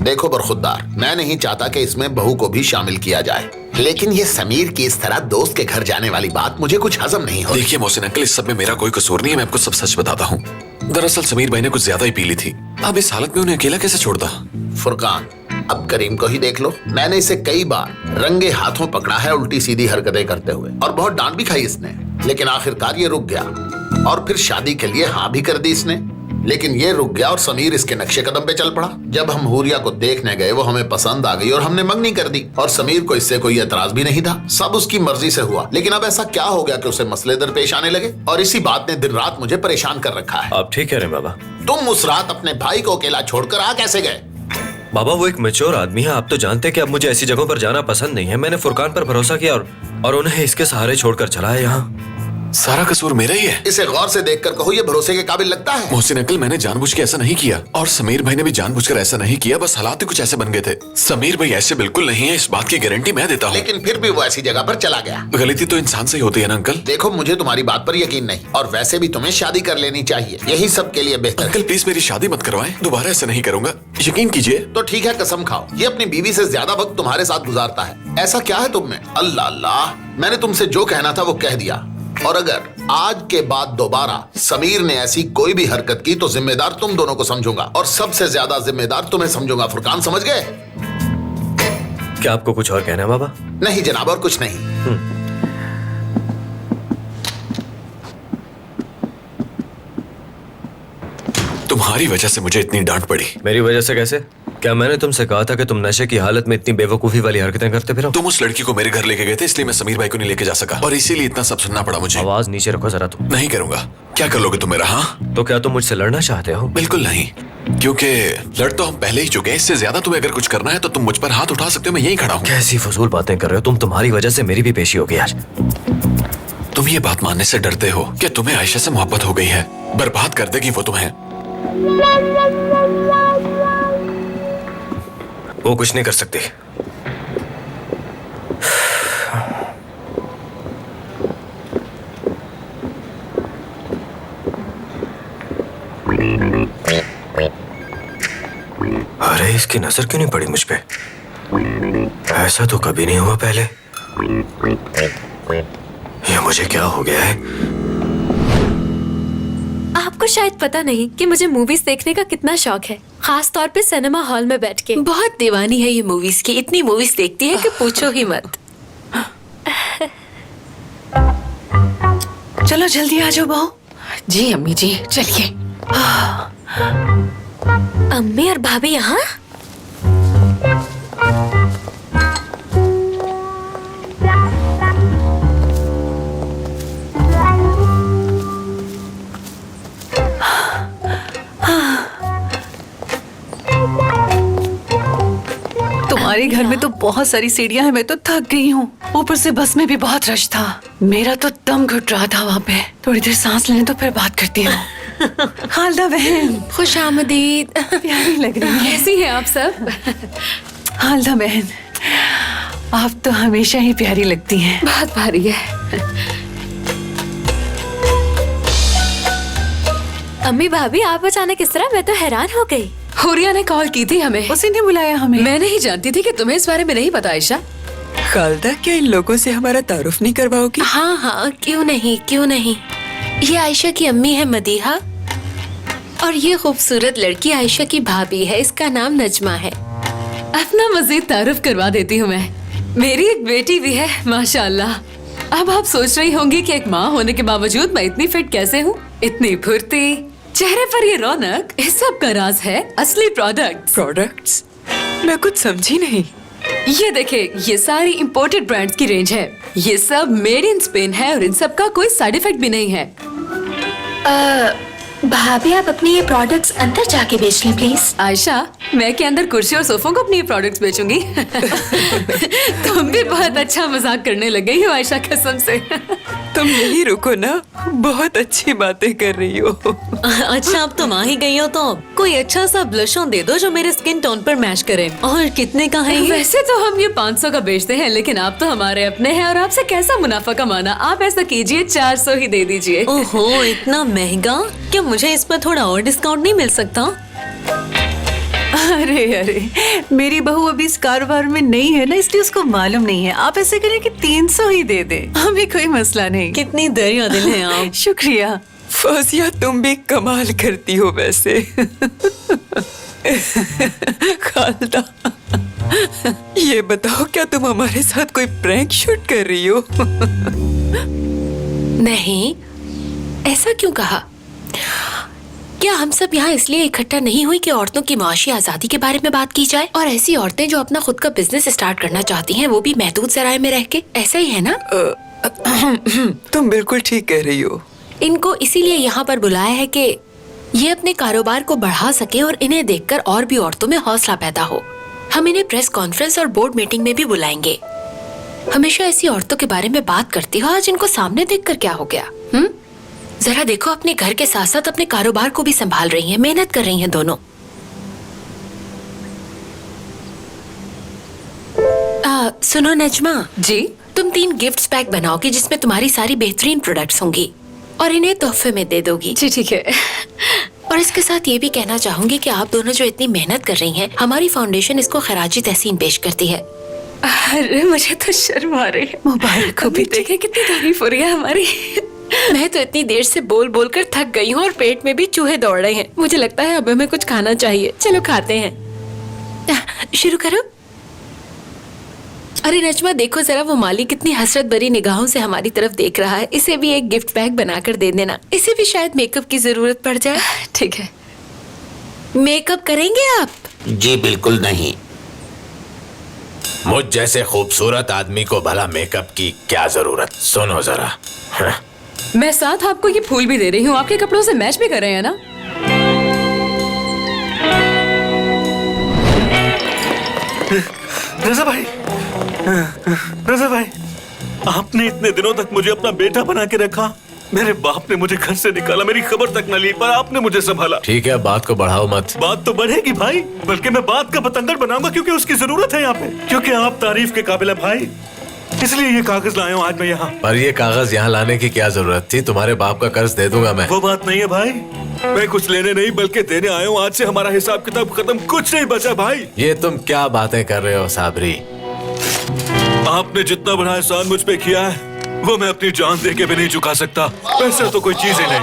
Speaker 11: देखो बरखुरदार, मैं नहीं चाहता कि इसमें बहू को भी शामिल किया जाए, लेकिन ये समीर की इस तरह दोस्त के घर जाने वाली बात मुझे कुछ हजम नहीं हो।
Speaker 8: देखिए मोहसिन अंकल, इस सब में मेरा कोई कसूर नहीं है, मैं आपको सब सच बताता हूँ। दरअसल समीर भाई ने कुछ ज्यादा ही पी ली थी। अब इस हालत में उन्हें अकेला कैसे छोड़ता?
Speaker 11: फुरकान, अब करीम को ही देख लो। मैंने इसे कई बार रंगे हाथों पकड़ा है उल्टी सीधी हरकतें करते हुए, और बहुत डांट भी खाई इसने, लेकिन आखिरकार ये रुक गया। और फिर शादी के लिए हाँ भी कर दी इसने, लेकिन ये रुक गया और समीर इसके नक्शे कदम पे चल पड़ा। जब हम हूरिया को देखने गए वो हमें पसंद आ गई और हमने मंगनी कर दी, और समीर को इससे कोई एतराज भी नहीं था। सब उसकी मर्जी से हुआ। लेकिन अब ऐसा क्या हो गया कि उसे मसले दरपेश आने लगे, और इसी बात ने दिन रात मुझे परेशान कर रखा है।
Speaker 5: आप ठीक कह रहे हैं बाबा।
Speaker 11: तुम उस रात अपने भाई को अकेला छोड़कर आ कैसे गए?
Speaker 5: बाबा, वो एक मैच्योर आदमी है। आप तो जानते हैं कि अब मुझे ऐसी जगहों पर जाना पसंद नहीं है। मैंने फुरकान पर भरोसा किया और उन्हें इसके सहारे छोड़कर चला है यहाँ।
Speaker 8: सारा कसूर मेरा ही है।
Speaker 11: इसे गौर से देखकर कहो, ये भरोसे के काबिल लगता है?
Speaker 8: मोहसिन अंकल, मैंने जानबूझ के ऐसा नहीं किया, और समीर भाई ने भी जानबूझकर ऐसा नहीं किया। बस हालात ही कुछ ऐसे बन गए थे। समीर भाई ऐसे बिल्कुल नहीं है, इस बात की गारंटी मैं देता हूँ।
Speaker 11: लेकिन फिर भी वो ऐसी जगह पर चला गया।
Speaker 8: गलती तो इंसान से ही होती है ना अंकल।
Speaker 11: देखो, मुझे तुम्हारी बात पर यकीन नहीं, और वैसे भी तुम्हें शादी कर लेनी चाहिए, यही सबके लिए बेहतर है।
Speaker 8: अंकल प्लीज मेरी शादी मत करवाएं, दोबारा ऐसा नहीं करूंगा, यकीन कीजिए।
Speaker 11: तो ठीक है, कसम खाओ, ये अपनी बीवी से ज्यादा वक्त तुम्हारे साथ गुजारता है। ऐसा क्या है तुम में? अल्लाह अल्लाह, मैंने तुमसे जो कहना था वो कह दिया, और अगर आज के बाद दोबारा समीर ने ऐसी कोई भी हरकत की तो जिम्मेदार तुम दोनों को समझूंगा, और सबसे ज्यादा जिम्मेदार तुम्हें समझूंगा। फुरकान, समझ गए?
Speaker 5: क्या आपको कुछ और कहना है बाबा?
Speaker 11: नहीं जनाब, और कुछ नहीं।
Speaker 8: तुम्हारी वजह से मुझे इतनी डांट पड़ी।
Speaker 5: मेरी वजह से कैसे? क्या मैंने तुमसे कहा था कि तुम नशे की हालत में इतनी बेवकूफी वाली हरकतें करते फिरो?
Speaker 8: तुम उस लड़की को मेरे घर लेके गए थे, इसलिए मैं समीर भाई को नहीं लेके जा सका, और इसीलिए इतना सब सुनना पड़ा मुझे।
Speaker 5: आवाज नीचे रखो जरा तुम।
Speaker 8: नहीं करूंगा। क्या कर लोगे तुम मेरा? हाँ,
Speaker 5: तो क्या तुम मुझसे लड़ना चाहते हो?
Speaker 8: बिल्कुल नहीं, क्योंकि लड़ तो हम पहले ही चुके हैं। इससे ज्यादा तुम्हें अगर कुछ करना है तो तुम मुझ पर हाथ उठा सकते हो, मैं यही खड़ा हूँ।
Speaker 5: कैसी फजूल बातें कर रहे हो तुम। तुम्हारी वजह से मेरी भी पेशी होगी आज।
Speaker 8: तुम ये बात मानने से डरते हो कि तुम्हें आयशा से मोहब्बत हो गई है, बर्बाद कर देगी वो तुम्हें।
Speaker 5: वो कुछ नहीं कर सकती। अरे, इसकी नजर क्यों नहीं पड़ी मुझ पे? ऐसा तो कभी नहीं हुआ पहले। ये मुझे क्या हो गया है?
Speaker 6: आपको शायद पता नहीं कि मुझे मूवीज देखने का कितना शौक है, खास तौर पे सिनेमा हॉल में बैठ के।
Speaker 7: बहुत दीवानी है ये मूवीज की, इतनी मूवीज देखती है कि पूछो ही मत।
Speaker 10: चलो जल्दी आ जाओ बहू।
Speaker 7: जी अम्मी जी, चलिए।
Speaker 6: अम्मी और भाभी यहाँ?
Speaker 10: तुम्हारे घर में तो बहुत सारी सीढ़ियां हैं, मैं तो थक गई हूँ। ऊपर से बस में भी बहुत रश था, मेरा तो दम घुट रहा था वहाँ पे। थोड़ी देर सांस लेने तो फिर बात करती हूँ। खालदा बहन,
Speaker 7: खुश आमदीद।
Speaker 10: प्यारी लग रही है।
Speaker 6: कैसी हैं आप सब?
Speaker 10: खालदा बहन, आप तो हमेशा ही प्यारी लगती हैं।
Speaker 6: बहुत भारी है। अम्मी भाभी, आप अचानक इस तरह? मैं तो हैरान हो गई।
Speaker 12: हुरिया ने कॉल की थी हमें।
Speaker 10: उसी ने बुलाया हमें।
Speaker 12: मैं नहीं जानती थी कि तुम्हें इस बारे में नहीं पता आयशा।
Speaker 10: खालदा, क्या इन लोगों से हमारा तारुफ नहीं करवाओगी?
Speaker 7: हाँ हाँ, क्यों नहीं, क्यों नहीं। ये आयशा की अम्मी है मदीहा, और ये खूबसूरत लड़की आयशा की भाभी है, इसका नाम नजमा है।
Speaker 12: अपना मजीद तारुफ करवा देती हूँ मैं। मेरी एक बेटी भी है, माशाअल्लाह। अब आप सोच रही होंगी कि एक माँ होने के बावजूद मैं इतनी फिट कैसे हूँ, इतनी फुर्ती, चेहरे पर ये रौनक। इस सब का राज है असली
Speaker 10: प्रोडक्ट्स? मैं कुछ समझी नहीं।
Speaker 12: ये देखे, ये सारी इंपोर्टेड ब्रांड्स की रेंज है। ये सब मेड इन स्पेन है, और इन सब का कोई साइड इफेक्ट भी नहीं है।
Speaker 6: भाभी आप अपने ये प्रोडक्ट्स अंदर जाके बेच लें प्लीज।
Speaker 12: आयशा, मैं के अंदर कुर्सी और सोफों को अपनी प्रोडक्ट्स बेचूंगी। तुम भी बहुत अच्छा मजाक करने लग गई हो आयशा, कसम से।
Speaker 10: तुम यही रुको ना, बहुत अच्छी बातें कर रही हो।
Speaker 1: अच्छा, अब तुम आ ही गई हो तो कोई अच्छा सा ब्लशों दे दो जो मेरे स्किन टोन पर मैच करे। और कितने का है ये?
Speaker 12: वैसे तो हम ये 500 का बेचते हैं, लेकिन आप तो हमारे अपने हैं और आपसे कैसा मुनाफा कमाना। आप ऐसा कीजिए, 400 ही दे दीजिए।
Speaker 1: ओहो, इतना महंगा? क्या मुझे इस पर थोड़ा और डिस्काउंट नहीं मिल सकता?
Speaker 13: अरे मेरी बहू अभी इस कारोबार में नहीं है ना, इसलिए उसको मालूम नहीं है। आप ऐसे करें कि 300 ही दे दे, हमें कोई मसला नहीं।
Speaker 1: कितनी दरिया दिल है आप।
Speaker 13: शुक्रिया।
Speaker 10: फौजिया, तुम भी कमाल करती हो वैसे। खालदा, ये बताओ, क्या तुम हमारे साथ कोई प्रैंक शूट कर रही हो?
Speaker 7: नहीं, ऐसा क्यों कहा? क्या हम सब यहाँ इसलिए इकट्ठा नहीं हुई कि औरतों की माशी आजादी के बारे में बात की जाए? और ऐसी औरतें जो अपना खुद का बिजनेस स्टार्ट करना चाहती हैं, वो भी महदूद ज़राए में रह के, ऐसा ही है ना?
Speaker 10: तुम बिल्कुल ठीक कह रही हो।
Speaker 7: इनको इसीलिए यहाँ पर बुलाया है कि ये अपने कारोबार को बढ़ा सके और इन्हें देखकर और भी औरतों में हौसला पैदा हो। हम इन्हें प्रेस कॉन्फ्रेंस और बोर्ड मीटिंग में भी बुलाएंगे। हमेशा ऐसी औरतों के बारे में बात करती हो, आज इनको सामने देखकर क्या हो गया? जरा देखो, अपने घर के साथ साथ अपने कारोबार को भी संभाल रही हैं, मेहनत कर रही हैं दोनों। सुनो नजमा
Speaker 12: जी,
Speaker 7: तुम 3 गिफ्ट पैक बनाओगी जिसमें तुम्हारी सारी बेहतरीन प्रोडक्ट्स होंगी और इन्हें तोहफे में दे दोगी।
Speaker 12: जी ठीक है।
Speaker 7: और इसके साथ ये भी कहना चाहूंगी कि आप दोनों जो इतनी मेहनत कर रही हैं, हमारी फाउंडेशन इसको खराजी तहसीन पेश करती है।
Speaker 12: अरे मुझे तो शर्म आ रही है।
Speaker 13: मुबारक हो बेटे।
Speaker 12: देखे कितनी तारीफ हो रही है हमारी।
Speaker 2: मैं तो इतनी देर से बोल बोल कर थक गई हूँ और पेट में भी चूहे दौड़ रहे हैं। मुझे लगता है अब हमें कुछ खाना चाहिए। चलो खाते हैं।
Speaker 7: शुरू करो।
Speaker 2: अरे नजमा, देखो जरा, वो माली कितनी हसरत भरी निगाहों से हमारी तरफ देख रहा है। इसे भी एक गिफ्ट पैक बनाकर दे देना। इसे भी शायद मेकअप की जरूरत पड़ जाए।
Speaker 12: ठीक है।
Speaker 2: मेकअप करेंगे आप?
Speaker 11: जी बिल्कुल नहीं।
Speaker 8: मुझ जैसे खूबसूरत आदमी को भला मेकअप की क्या जरूरत? सुनो जरा।
Speaker 12: मैं साथ आपको ये फूल भी दे रही हूँ, आपके कपड़ों से मैच भी कर रहे हैं ना?
Speaker 4: रजा भाई, रजा भाई, आपने इतने दिनों तक मुझे अपना बेटा बना के रखा। मेरे बाप ने मुझे घर से निकाला, मेरी खबर तक न ली, पर आपने मुझे संभाला।
Speaker 8: ठीक है, बात को बढ़ाओ मत।
Speaker 4: बात तो बढ़ेगी भाई, बल्कि मैं बात का बतंगड़ बनाऊंगा, क्योंकि उसकी जरूरत है यहाँ पे, क्योंकि आप तारीफ के काबिल है भाई। इसलिए ये कागज लाया हूँ आज मैं यहाँ।
Speaker 8: पर ये कागज यहाँ लाने की क्या जरूरत थी? तुम्हारे बाप का कर्ज दे दूंगा मैं।
Speaker 4: वो बात नहीं है भाई, मैं कुछ लेने नहीं बल्कि देने आया हूँ। आज से हमारा हिसाब किताब खत्म, कुछ नहीं बचा भाई।
Speaker 8: ये तुम क्या बातें कर रहे हो साबरी?
Speaker 4: आपने जितना बड़ा एहसान मुझ पे किया है, वो मैं अपनी जान दे के भी नहीं चुका सकता। पैसा तो कोई चीज ही नहीं।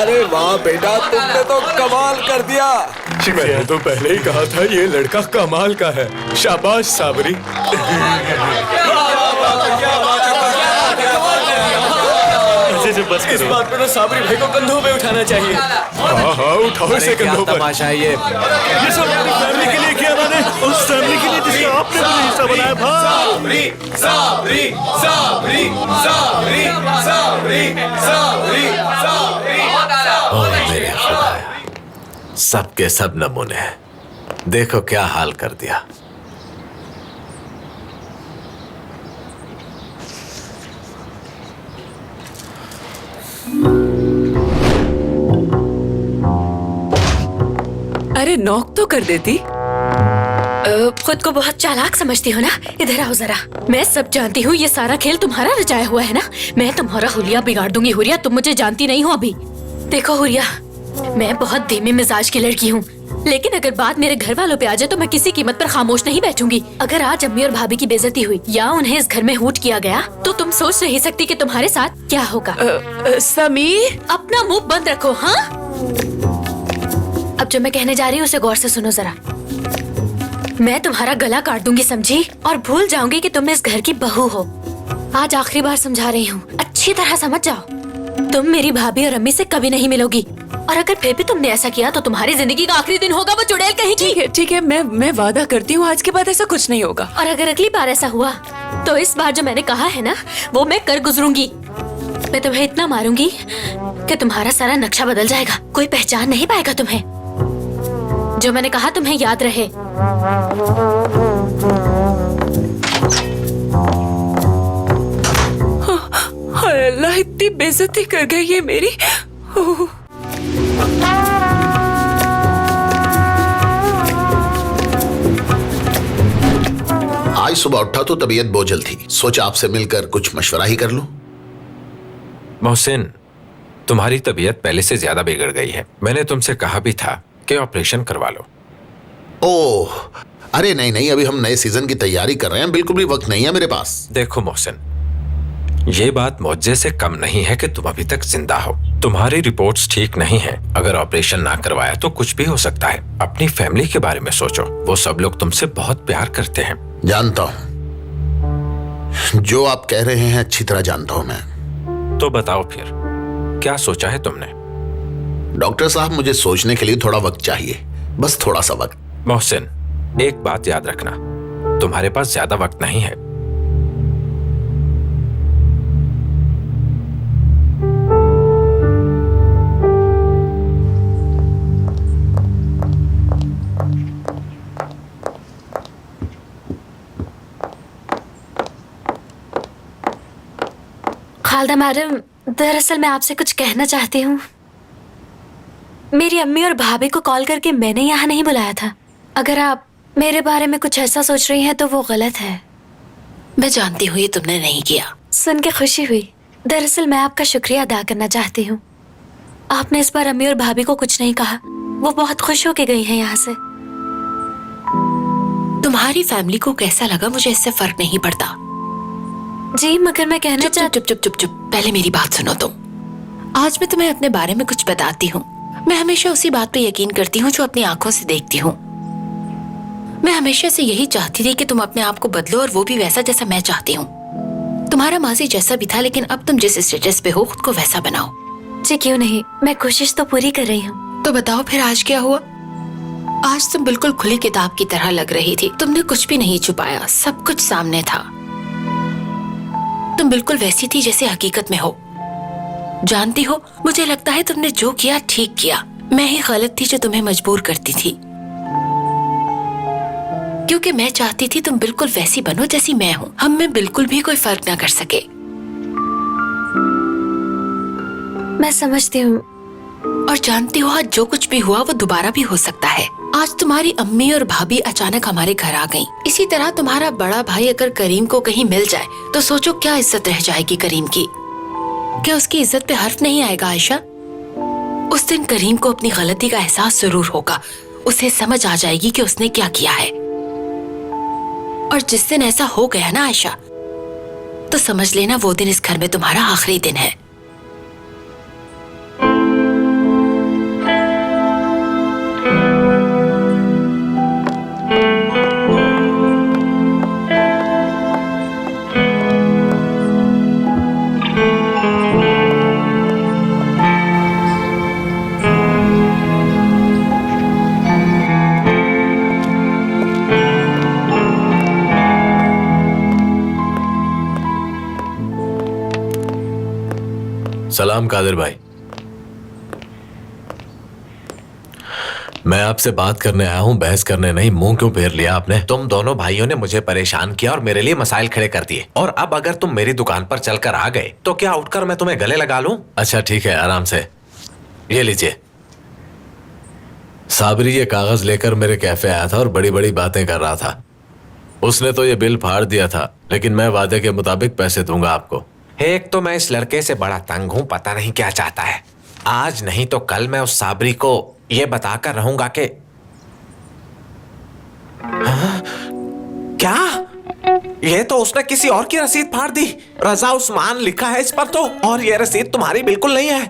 Speaker 8: अरे वाह बेटा, तुमने तो कमाल कर दिया। मैंने तो पहले ही कहा था ये लड़का कमाल का है। शाबाश साबरी।
Speaker 4: बस
Speaker 5: इस बात पर तो साबरी भाई को कंधों पे उठाना चाहिए।
Speaker 8: हाँ, उठाओ इसे कंधों पर। तमाशा है ये
Speaker 4: सब अपनी फैमिली के लिए किया मैंने, उस फैमिली के लिए जिसका आपने मुझे हिस्सा बनाया भाई।
Speaker 5: साबरी, साबरी, साबरी, साबरी, साबरी, साबरी।
Speaker 8: ओह मेरे खुदाया, सबके सब नमूने हैं। देखो क्या हाल कर दिया।
Speaker 12: अरे नॉक तो कर देती।
Speaker 6: खुद को बहुत चालाक समझती हो ना? इधर आओ जरा। मैं सब जानती हूँ, ये सारा खेल तुम्हारा रचाया हुआ है ना? मैं तुम्हारा हुलिया बिगाड़ दूंगी। हुरिया, तुम मुझे जानती नहीं हो अभी। देखो हुरिया, मैं बहुत धीमे मिजाज की लड़की हूँ, लेकिन अगर बात मेरे घर वालों पे आ जाए तो मैं किसी कीमत पर खामोश नहीं बैठूंगी। अगर आज अम्मी और भाभी की बेइज्जती हुई या उन्हें इस घर में हूट किया गया तो तुम सोच नहीं सकती कि तुम्हारे साथ क्या होगा।
Speaker 12: समीर,
Speaker 6: अपना मुंह बंद रखो। हाँ, अब जो मैं कहने जा रही हूँ उसे गौर से सुनो जरा। मैं तुम्हारा गला काट दूंगी, समझी? और भूल जाऊंगी कि तुम इस घर की बहू हो। आज आखिरी बार समझा रही हूँ, अच्छी तरह समझ जाओ। तुम मेरी भाभी और अम्मी से कभी नहीं मिलोगी, और अगर फिर भी तुमने ऐसा किया तो तुम्हारी जिंदगी का आखिरी दिन होगा वो चुड़ैल कहीं की।
Speaker 12: ठीक है, मैं वादा करती हूँ आज के बाद ऐसा कुछ नहीं होगा।
Speaker 6: और अगर अगली बार ऐसा हुआ तो इस बार जो मैंने कहा है ना, वो मैं कर गुजरूंगी। मैं तुम्हें इतना मारूंगी कि तुम्हारा सारा नक्शा बदल जाएगा। कोई पहचान नहीं पाएगा तुम्हें। जो मैंने कहा तुम्हें याद रहे।
Speaker 9: हाय अल्लाह, इतनी बेइज्जती कर गई है मेरी। ओह।
Speaker 11: आज सुबह उठा तो तबीयत बोझल थी, सोचा आपसे मिलकर कुछ मशवरा ही कर लूं।
Speaker 8: मोहसिन, तुम्हारी तबीयत पहले से ज्यादा बिगड़ गई है। मैंने तुमसे कहा भी था कि ऑपरेशन करवा लो।
Speaker 11: ओह, अरे नहीं नहीं, अभी हम नए सीजन की तैयारी कर रहे हैं, बिल्कुल भी वक्त नहीं है मेरे पास।
Speaker 8: देखो मोहसिन, ये बात मुझे से कम नहीं है कि तुम अभी तक जिंदा हो। तुम्हारी रिपोर्ट्स ठीक नहीं हैं। अगर ऑपरेशन ना करवाया तो कुछ भी हो सकता है। अपनी फैमिली के बारे में सोचो, वो सब लोग तुमसे बहुत प्यार करते हैं।
Speaker 11: जानता हूं, जो आप कह रहे हैं अच्छी तरह जानता हूं मैं।
Speaker 8: तो बताओ फिर, क्या सोचा है तुमने?
Speaker 11: डॉक्टर साहब, मुझे सोचने के लिए थोड़ा वक्त चाहिए, बस थोड़ा सा वक्त।
Speaker 8: मोहसिन, एक बात याद रखना, तुम्हारे पास ज्यादा वक्त नहीं है।
Speaker 6: खालदा मैडम, दरअसल मैं आपसे कुछ कहना चाहती हूँ। मेरी अम्मी और भाभी को कॉल करके मैंने यहाँ नहीं बुलाया था। अगर आप मेरे बारे में कुछ ऐसा सोच रही हैं तो वो गलत है।
Speaker 7: मैं जानती हूँ ये तुमने नहीं किया।
Speaker 6: सुन के खुशी हुई। दरअसल मैं आपका शुक्रिया अदा करना चाहती हूँ। आपने इस बार अम्मी और भाभी को कुछ नहीं कहा, वो बहुत खुश होके गई हैं यहाँ से।
Speaker 7: तुम्हारी फैमिली को कैसा लगा मुझे इससे फर्क नहीं पड़ता।
Speaker 6: जी, मगर मैं कहना
Speaker 7: चुप चुप चुप चुप चुप, पहले मेरी बात सुनो तुम। आज मैं तुम्हें अपने बारे में कुछ बताती हूँ। मैं हमेशा उसी बात पे यकीन करती हूँ जो अपनी आंखों से देखती हूँ। मैं हमेशा से यही चाहती थी कि तुम अपने आप को बदलो, और वो भी वैसा जैसा मैं चाहती हूँ। तुम्हारा माजी जैसा भी था, लेकिन अब तुम जिस स्टेटस पे हो खुद को वैसा बनाओ।
Speaker 6: जी क्यों नहीं, मैं कोशिश तो पूरी कर रही हूँ।
Speaker 7: तो बताओ फिर आज क्या हुआ? आज तुम बिल्कुल खुली किताब की तरह लग रही थी। तुमने कुछ भी नहीं छुपाया, सब कुछ सामने था। तुम बिल्कुल वैसी थी जैसे हकीकत में हो। जानती हो, मुझे लगता है तुमने जो किया ठीक किया। मैं ही गलत थी जो तुम्हें मजबूर करती थी, क्योंकि मैं चाहती थी तुम बिल्कुल वैसी बनो जैसी मैं हूँ। हम में बिल्कुल भी कोई फर्क ना कर सके।
Speaker 6: मैं समझती हूँ।
Speaker 7: और जानती हो, आज जो कुछ भी हुआ वो दोबारा भी हो सकता है। आज तुम्हारी अम्मी और भाभी अचानक हमारे घर आ गईं। इसी तरह तुम्हारा बड़ा भाई अगर करीम को कहीं मिल जाए तो सोचो क्या इज्जत रह जाएगी करीम की। क्या उसकी इज्जत पे हर्फ नहीं आएगा आयशा? उस दिन करीम को अपनी गलती का एहसास जरूर होगा। उसे समझ आ जाएगी कि उसने क्या किया है। और जिस दिन ऐसा हो गया ना आयशा, तो समझ लेना वो दिन इस घर में तुम्हारा आखिरी दिन है।
Speaker 8: सलाम कादिर भाई, मैं आपसे बात करने आया हूं, बहस करने नहीं। मुंह क्यों फेर लिया आपने? तुम दोनों भाइयों ने मुझे परेशान किया और मेरे लिए मसाइल खड़े कर दिए। और अब अगर तुम मेरी दुकान पर चलकर आ गए तो क्या उठकर मैं तुम्हें गले लगा लूं? अच्छा ठीक है, आराम से। ये लीजिए। साबरी ये कागज लेकर मेरे कैफे आया था और बड़ी बड़ी बातें कर रहा था। उसने तो ये बिल फाड़ दिया था, लेकिन मैं वादे के मुताबिक पैसे दूंगा आपको। एक तो मैं इस लड़के से बड़ा तंग हूं, पता नहीं क्या चाहता है। आज नहीं तो कल मैं उस साबरी को ये बताकर रहूंगा कि क्या ये तो उसने किसी और की रसीद फाड़ दी। रजा उस्मान लिखा है इस पर तो, और ये रसीद तुम्हारी बिल्कुल नहीं है।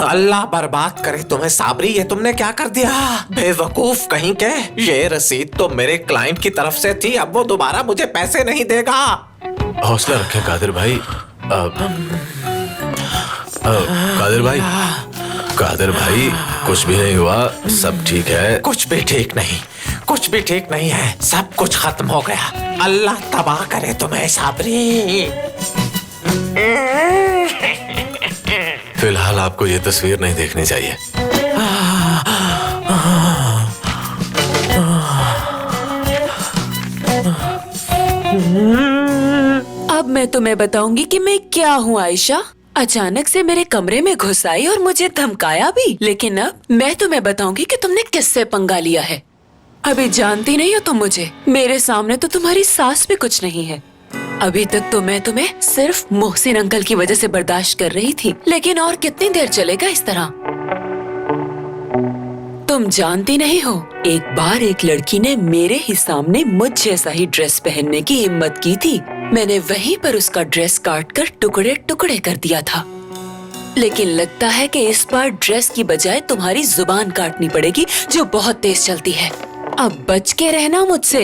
Speaker 8: अल्लाह बर्बाद करे तुम्हें साबरी, ये तुमने क्या कर दिया? बेवकूफ कहीं के। ये रसीद तो मेरे क्लाइंट की तरफ से थी, अब वो दोबारा मुझे पैसे नहीं देगा। हौसला रखें कादिर भाई। कादिर भाई, कादिर भाई, कुछ भी नहीं हुआ, सब ठीक है। कुछ भी ठीक नहीं, कुछ भी ठीक नहीं है, सब कुछ खत्म हो गया। अल्लाह तबाह करे तुम्हें साबरी। फिलहाल आपको ये तस्वीर नहीं देखनी चाहिए।
Speaker 9: अब मैं तुम्हें बताऊंगी कि मैं क्या हूँ आयशा। अचानक से मेरे कमरे में घुस आई और मुझे धमकाया भी, लेकिन अब मैं तुम्हें बताऊंगी कि तुमने किससे पंगा लिया है। अभी जानती नहीं हो तुम मुझे, मेरे सामने तो तुम्हारी सास भी कुछ नहीं है। अभी तक तो मैं तुम्हें सिर्फ मोहसिन अंकल की वजह से बर्दाश्त कर रही थी, लेकिन और कितनी देर चलेगा इस तरह। तुम जानती नहीं हो, एक बार एक लड़की ने मेरे ही सामने मुझ जैसा ही ड्रेस पहनने की हिम्मत की थी। मैंने वहीं पर उसका ड्रेस काट कर टुकड़े टुकड़े कर दिया था। लेकिन लगता है कि इस बार ड्रेस की बजाय तुम्हारी जुबान काटनी पड़ेगी, जो बहुत तेज चलती है। अब बच के रहना मुझसे।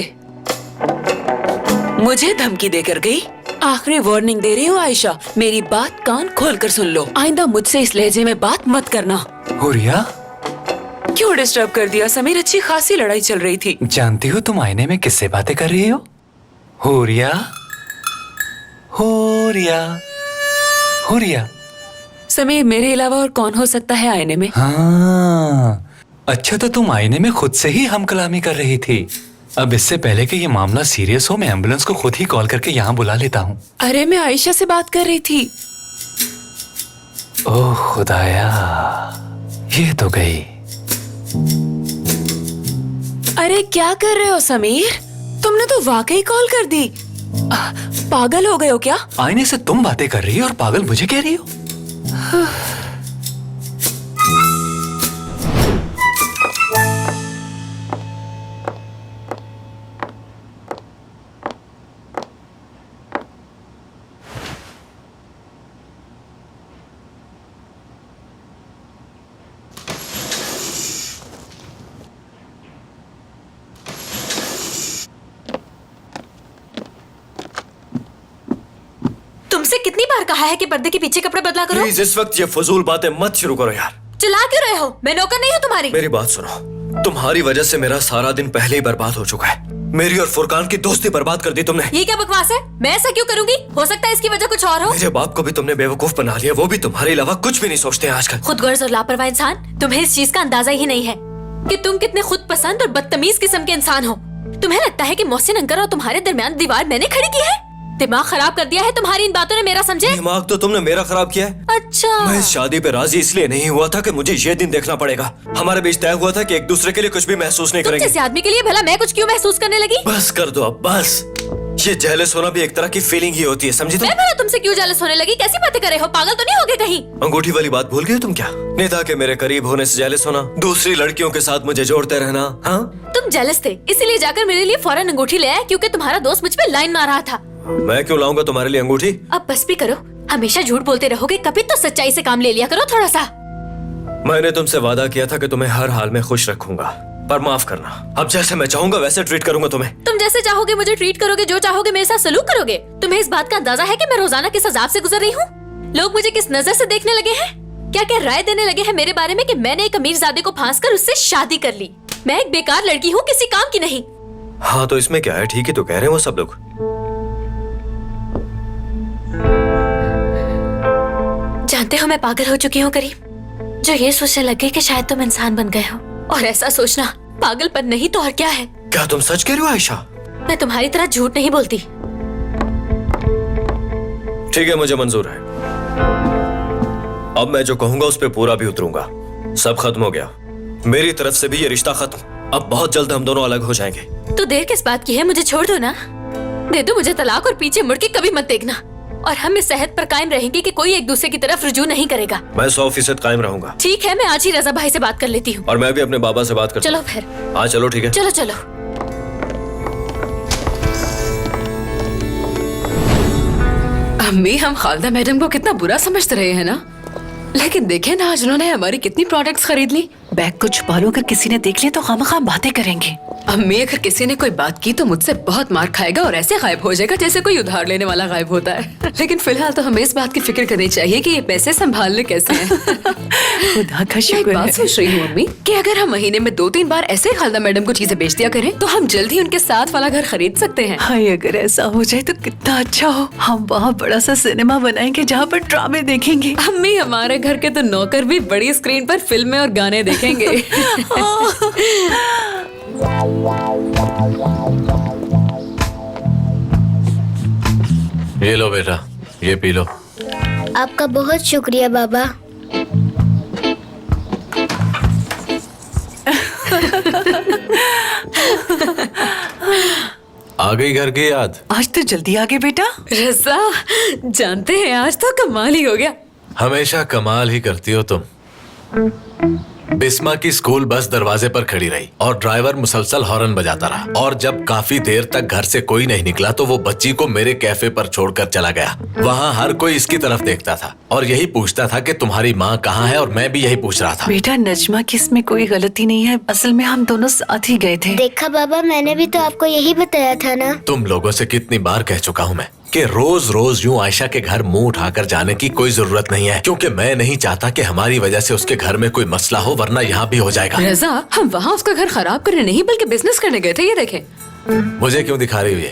Speaker 9: मुझे धमकी देकर गई। आखिरी वार्निंग दे रही हूँ आयशा, मेरी बात कान खोल कर सुन लो। आइंदा मुझसे इस लहजे में बात मत करना।
Speaker 10: हुरिया,
Speaker 9: क्यों डिस्टर्ब कर दिया समीर? अच्छी खासी लड़ाई चल रही थी।
Speaker 10: जानती हो तुम आईने में किससे बातें कर रही हो? हुरिया, हुरिया, हुरिया।
Speaker 9: समीर, मेरे अलावा और कौन हो सकता है आईने में?
Speaker 10: हाँ, अच्छा तो तुम आईने में खुद से ही हम कलामी कर रही थी। अब इससे पहले कि ये मामला सीरियस हो, मैं एम्बुलेंस को खुद ही कॉल करके यहाँ बुला लेता हूँ।
Speaker 9: अरे मैं आयशा से बात कर रही थी।
Speaker 10: ओह खुदाया, ये तो गई।
Speaker 9: अरे क्या कर रहे हो समीर? तुमने तो वाकई कॉल कर दी। पागल हो गए हो क्या?
Speaker 10: आईने से तुम बातें कर रही हो और पागल मुझे कह रही हो?
Speaker 6: तुमसे कितनी बार कहा है कि पर्दे के पीछे कपड़े बदला करो?
Speaker 5: प्लीज इस वक्त ये फजूल बातें मत शुरू करो यार।
Speaker 6: चिल्ला क्यों रहे हो? मैं नौकर नहीं हूँ तुम्हारी।
Speaker 5: मेरी बात सुनो, तुम्हारी वजह से मेरा सारा दिन पहले ही बर्बाद हो चुका है। मेरी और फुरकान की दोस्ती बर्बाद कर दी तुमने।
Speaker 6: ये क्या बकवास है? मैं ऐसा क्यों करूंगी? हो सकता है इसकी वजह कुछ और हो।
Speaker 5: मेरे बाप को भी तुमने बेवकूफ बना लिया, वो भी तुम्हारे अलावा कुछ भी नहीं सोचते हैं आजकल।
Speaker 6: खुदगर्ज और लापरवाह इंसान, तुम्हें इस चीज का अंदाजा ही नहीं है कि तुम कितने खुद पसंद और बदतमीज किस्म के इंसान हो। तुम्हें लगता है कि मोहसिन अंकल और तुम्हारे दरमियान दीवार मैंने खड़ी की है? दिमाग खराब कर दिया है तुम्हारी इन बातों ने मेरा, समझे?
Speaker 5: दिमाग तो तुमने मेरा खराब किया है।
Speaker 6: अच्छा,
Speaker 5: मैं इस शादी पे राजी इसलिए नहीं हुआ था कि मुझे ये दिन देखना पड़ेगा। हमारे बीच तय हुआ था कि एक दूसरे के लिए कुछ भी महसूस नहीं
Speaker 6: तुम
Speaker 5: करेंगे।
Speaker 6: जैसे आदमी के लिए भला मैं कुछ क्यों महसूस करने लगी?
Speaker 5: बस कर दो अब, बस। ये जेलस होना भी एक तरह की फीलिंग ही होती है, समझी तुम?
Speaker 6: मैं भला तुमसे क्यों जेलस होने लगी? कैसी बातें कर रहे हो? पागल तो नहीं हो गए कहीं?
Speaker 5: अंगूठी वाली बात भूल गई तुम क्या? नेता के मेरे करीब होने से जेलस होना, दूसरी लड़कियों के साथ मुझे जोड़ते रहना। हाँ,
Speaker 6: तुम जेलस थे इसीलिए जाकर मेरे लिए फौरन अंगूठी ले आए, क्योंकि तुम्हारा दोस्त मुझ पे लाइन मार रहा था।
Speaker 5: मैं क्यों लाऊंगा तुम्हारे लिए अंगूठी?
Speaker 6: अब बस भी करो, हमेशा झूठ बोलते रहोगे, कभी तो सच्चाई से काम ले लिया करो थोड़ा सा।
Speaker 5: मैंने तुमसे वादा किया था कि तुम्हें हर हाल में खुश रखूंगा, पर माफ करना, अब जैसे मैं चाहूंगा वैसे ट्रीट करूंगा तुम्हें।
Speaker 6: तुम जैसे चाहोगे मुझे ट्रीट करोगे, जो चाहोगे मेरे साथ सलूक करोगे। तुम्हें इस बात का अंदाजा है कि मैं रोजाना किस अजाब से गुजर रही हूँ? लोग मुझे किस नजर से देखने लगे हैं, क्या क्या राय देने लगे हैं मेरे बारे में कि मैंने एक अमीरजादे को फांस कर उससे शादी कर ली। मैं एक बेकार लड़की हूँ, किसी काम की नहीं।
Speaker 5: हाँ तो इसमें क्या है, ठीक ही तो कह रहे हैं वो सब लोग।
Speaker 6: जानते हो मैं पागल हो चुकी हूँ करीम, जो ये सोचने लगे कि शायद तुम इंसान बन गए हो। और ऐसा सोचना पागलपन नहीं तो और क्या है।
Speaker 5: क्या तुम सच कह रही हो आयशा?
Speaker 6: मैं तुम्हारी तरह झूठ नहीं बोलती।
Speaker 5: ठीक है, मुझे मंजूर है। अब मैं जो कहूंगा उस पर पूरा भी उतरूंगा। सब खत्म हो गया, मेरी तरफ से भी ये रिश्ता खत्म। अब बहुत जल्द हम दोनों अलग हो जाएंगे।
Speaker 6: तो देर किस बात की है? मुझे छोड़ दो ना, दे दो मुझे तलाक और पीछे मुड़ के कभी मत देखना। और हम इस सेहत पर कायम रहेंगे कि कोई एक दूसरे की तरफ रुजू नहीं करेगा।
Speaker 5: मैं 100% कायम रहूंगा।
Speaker 6: ठीक है, मैं आज ही रजा भाई से बात कर लेती हूँ।
Speaker 5: और मैं भी अपने बाबा से बात करता
Speaker 6: चलो
Speaker 5: हूँ।
Speaker 6: फिर।
Speaker 5: हाँ चलो ठीक है।
Speaker 6: चलो चलो।
Speaker 12: अम्मी, हम खालदा मैडम को कितना बुरा समझते रहे हैं ना, लेकिन देखे ना आज उन्होंने हमारी कितनी प्रोडक्ट्स खरीद ली।
Speaker 13: बैग को छुपा लो, अगर किसी ने देख लिया तो खामखा बातें करेंगे।
Speaker 12: अम्मी अगर किसी ने कोई बात की तो मुझसे बहुत मार खाएगा और ऐसे गायब हो जाएगा जैसे कोई उधार लेने वाला गायब होता है। लेकिन फिलहाल तो हमें इस बात की फिक्र करनी चाहिए कि ये पैसे संभालने कैसे हैं।
Speaker 13: खुदा का
Speaker 12: मैं एक
Speaker 13: शुक्र
Speaker 12: बात
Speaker 13: है।
Speaker 12: सोच रही हूँ अम्मी कि अगर हम महीने में 2-3 बार ऐसे खालदा मैडम को चीजें बेच दिया करें तो हम जल्द ही उनके साथ वाला घर खरीद सकते हैं।
Speaker 13: हाय, अगर ऐसा हो जाए तो कितना अच्छा हो। हम वहाँ बड़ा सा सिनेमा बनाएंगे जहाँ पर ड्रामे देखेंगे।
Speaker 12: अम्मी हमारे घर के तो नौकर भी बड़ी स्क्रीन पर फिल्में और गाने देखेंगे।
Speaker 8: ये लो बेटा, ये पी लो।
Speaker 3: आपका बहुत शुक्रिया बाबा।
Speaker 8: आ गई घर की याद?
Speaker 13: आज तो जल्दी आ गए बेटा।
Speaker 12: रजा, जानते हैं आज तो कमाल ही हो गया।
Speaker 8: हमेशा कमाल ही करती हो तुम। बिस्मा की स्कूल बस दरवाजे पर खड़ी रही और ड्राइवर मुसलसल हॉर्न बजाता रहा, और जब काफी देर तक घर से कोई नहीं निकला तो वो बच्ची को मेरे कैफे पर छोड़कर चला गया। वहाँ हर कोई इसकी तरफ देखता था और यही पूछता था कि तुम्हारी माँ कहाँ है, और मैं भी यही पूछ रहा था।
Speaker 13: बेटा नजमा की इसमें कोई गलती नहीं है, असल में हम दोनों साथ ही गए थे।
Speaker 3: देखा बाबा, मैंने भी तो आपको यही बताया था ना।
Speaker 8: तुम लोगों से कितनी बार कह चुका हूँ मैं कि रोज रोज यूं आयशा के घर मुंह उठाकर जाने की कोई जरूरत नहीं है, क्योंकि मैं नहीं चाहता कि हमारी वजह से उसके घर में कोई मसला हो, वरना यहाँ भी हो जाएगा।
Speaker 12: रजा, हम वहाँ उसका घर खराब करने नहीं बल्कि बिजनेस करने गए थे। ये देखें।
Speaker 8: मुझे क्यों दिखा रही हुई है?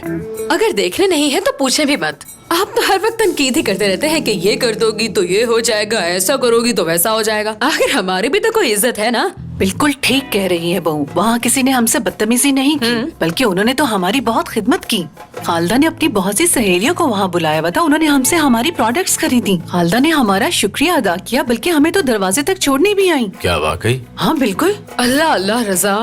Speaker 12: अगर देखने नहीं है तो पूछे भी मत। आप तो हर वक्त तनकीद ही करते रहते हैं कि ये कर दोगी तो ये हो जाएगा, ऐसा करोगी तो वैसा हो जाएगा। आखिर हमारी भी तो कोई इज्जत है ना।
Speaker 13: बिल्कुल ठीक कह रही है बहू। वहाँ किसी ने हमसे बदतमीजी नहीं की, बल्कि उन्होंने तो हमारी बहुत खिदमत की। खालदा ने अपनी बहुत सी सहेलियों को वहाँ बुलाया हुआ था, उन्होंने हमसे हमारी प्रोडक्ट्स खरीदी। खालदा ने हमारा शुक्रिया अदा किया, बल्कि हमें तो दरवाजे तक छोड़ने भी आई।
Speaker 8: क्या वाकई?
Speaker 13: हाँ बिल्कुल।
Speaker 12: अल्लाह अल्लाह रजा,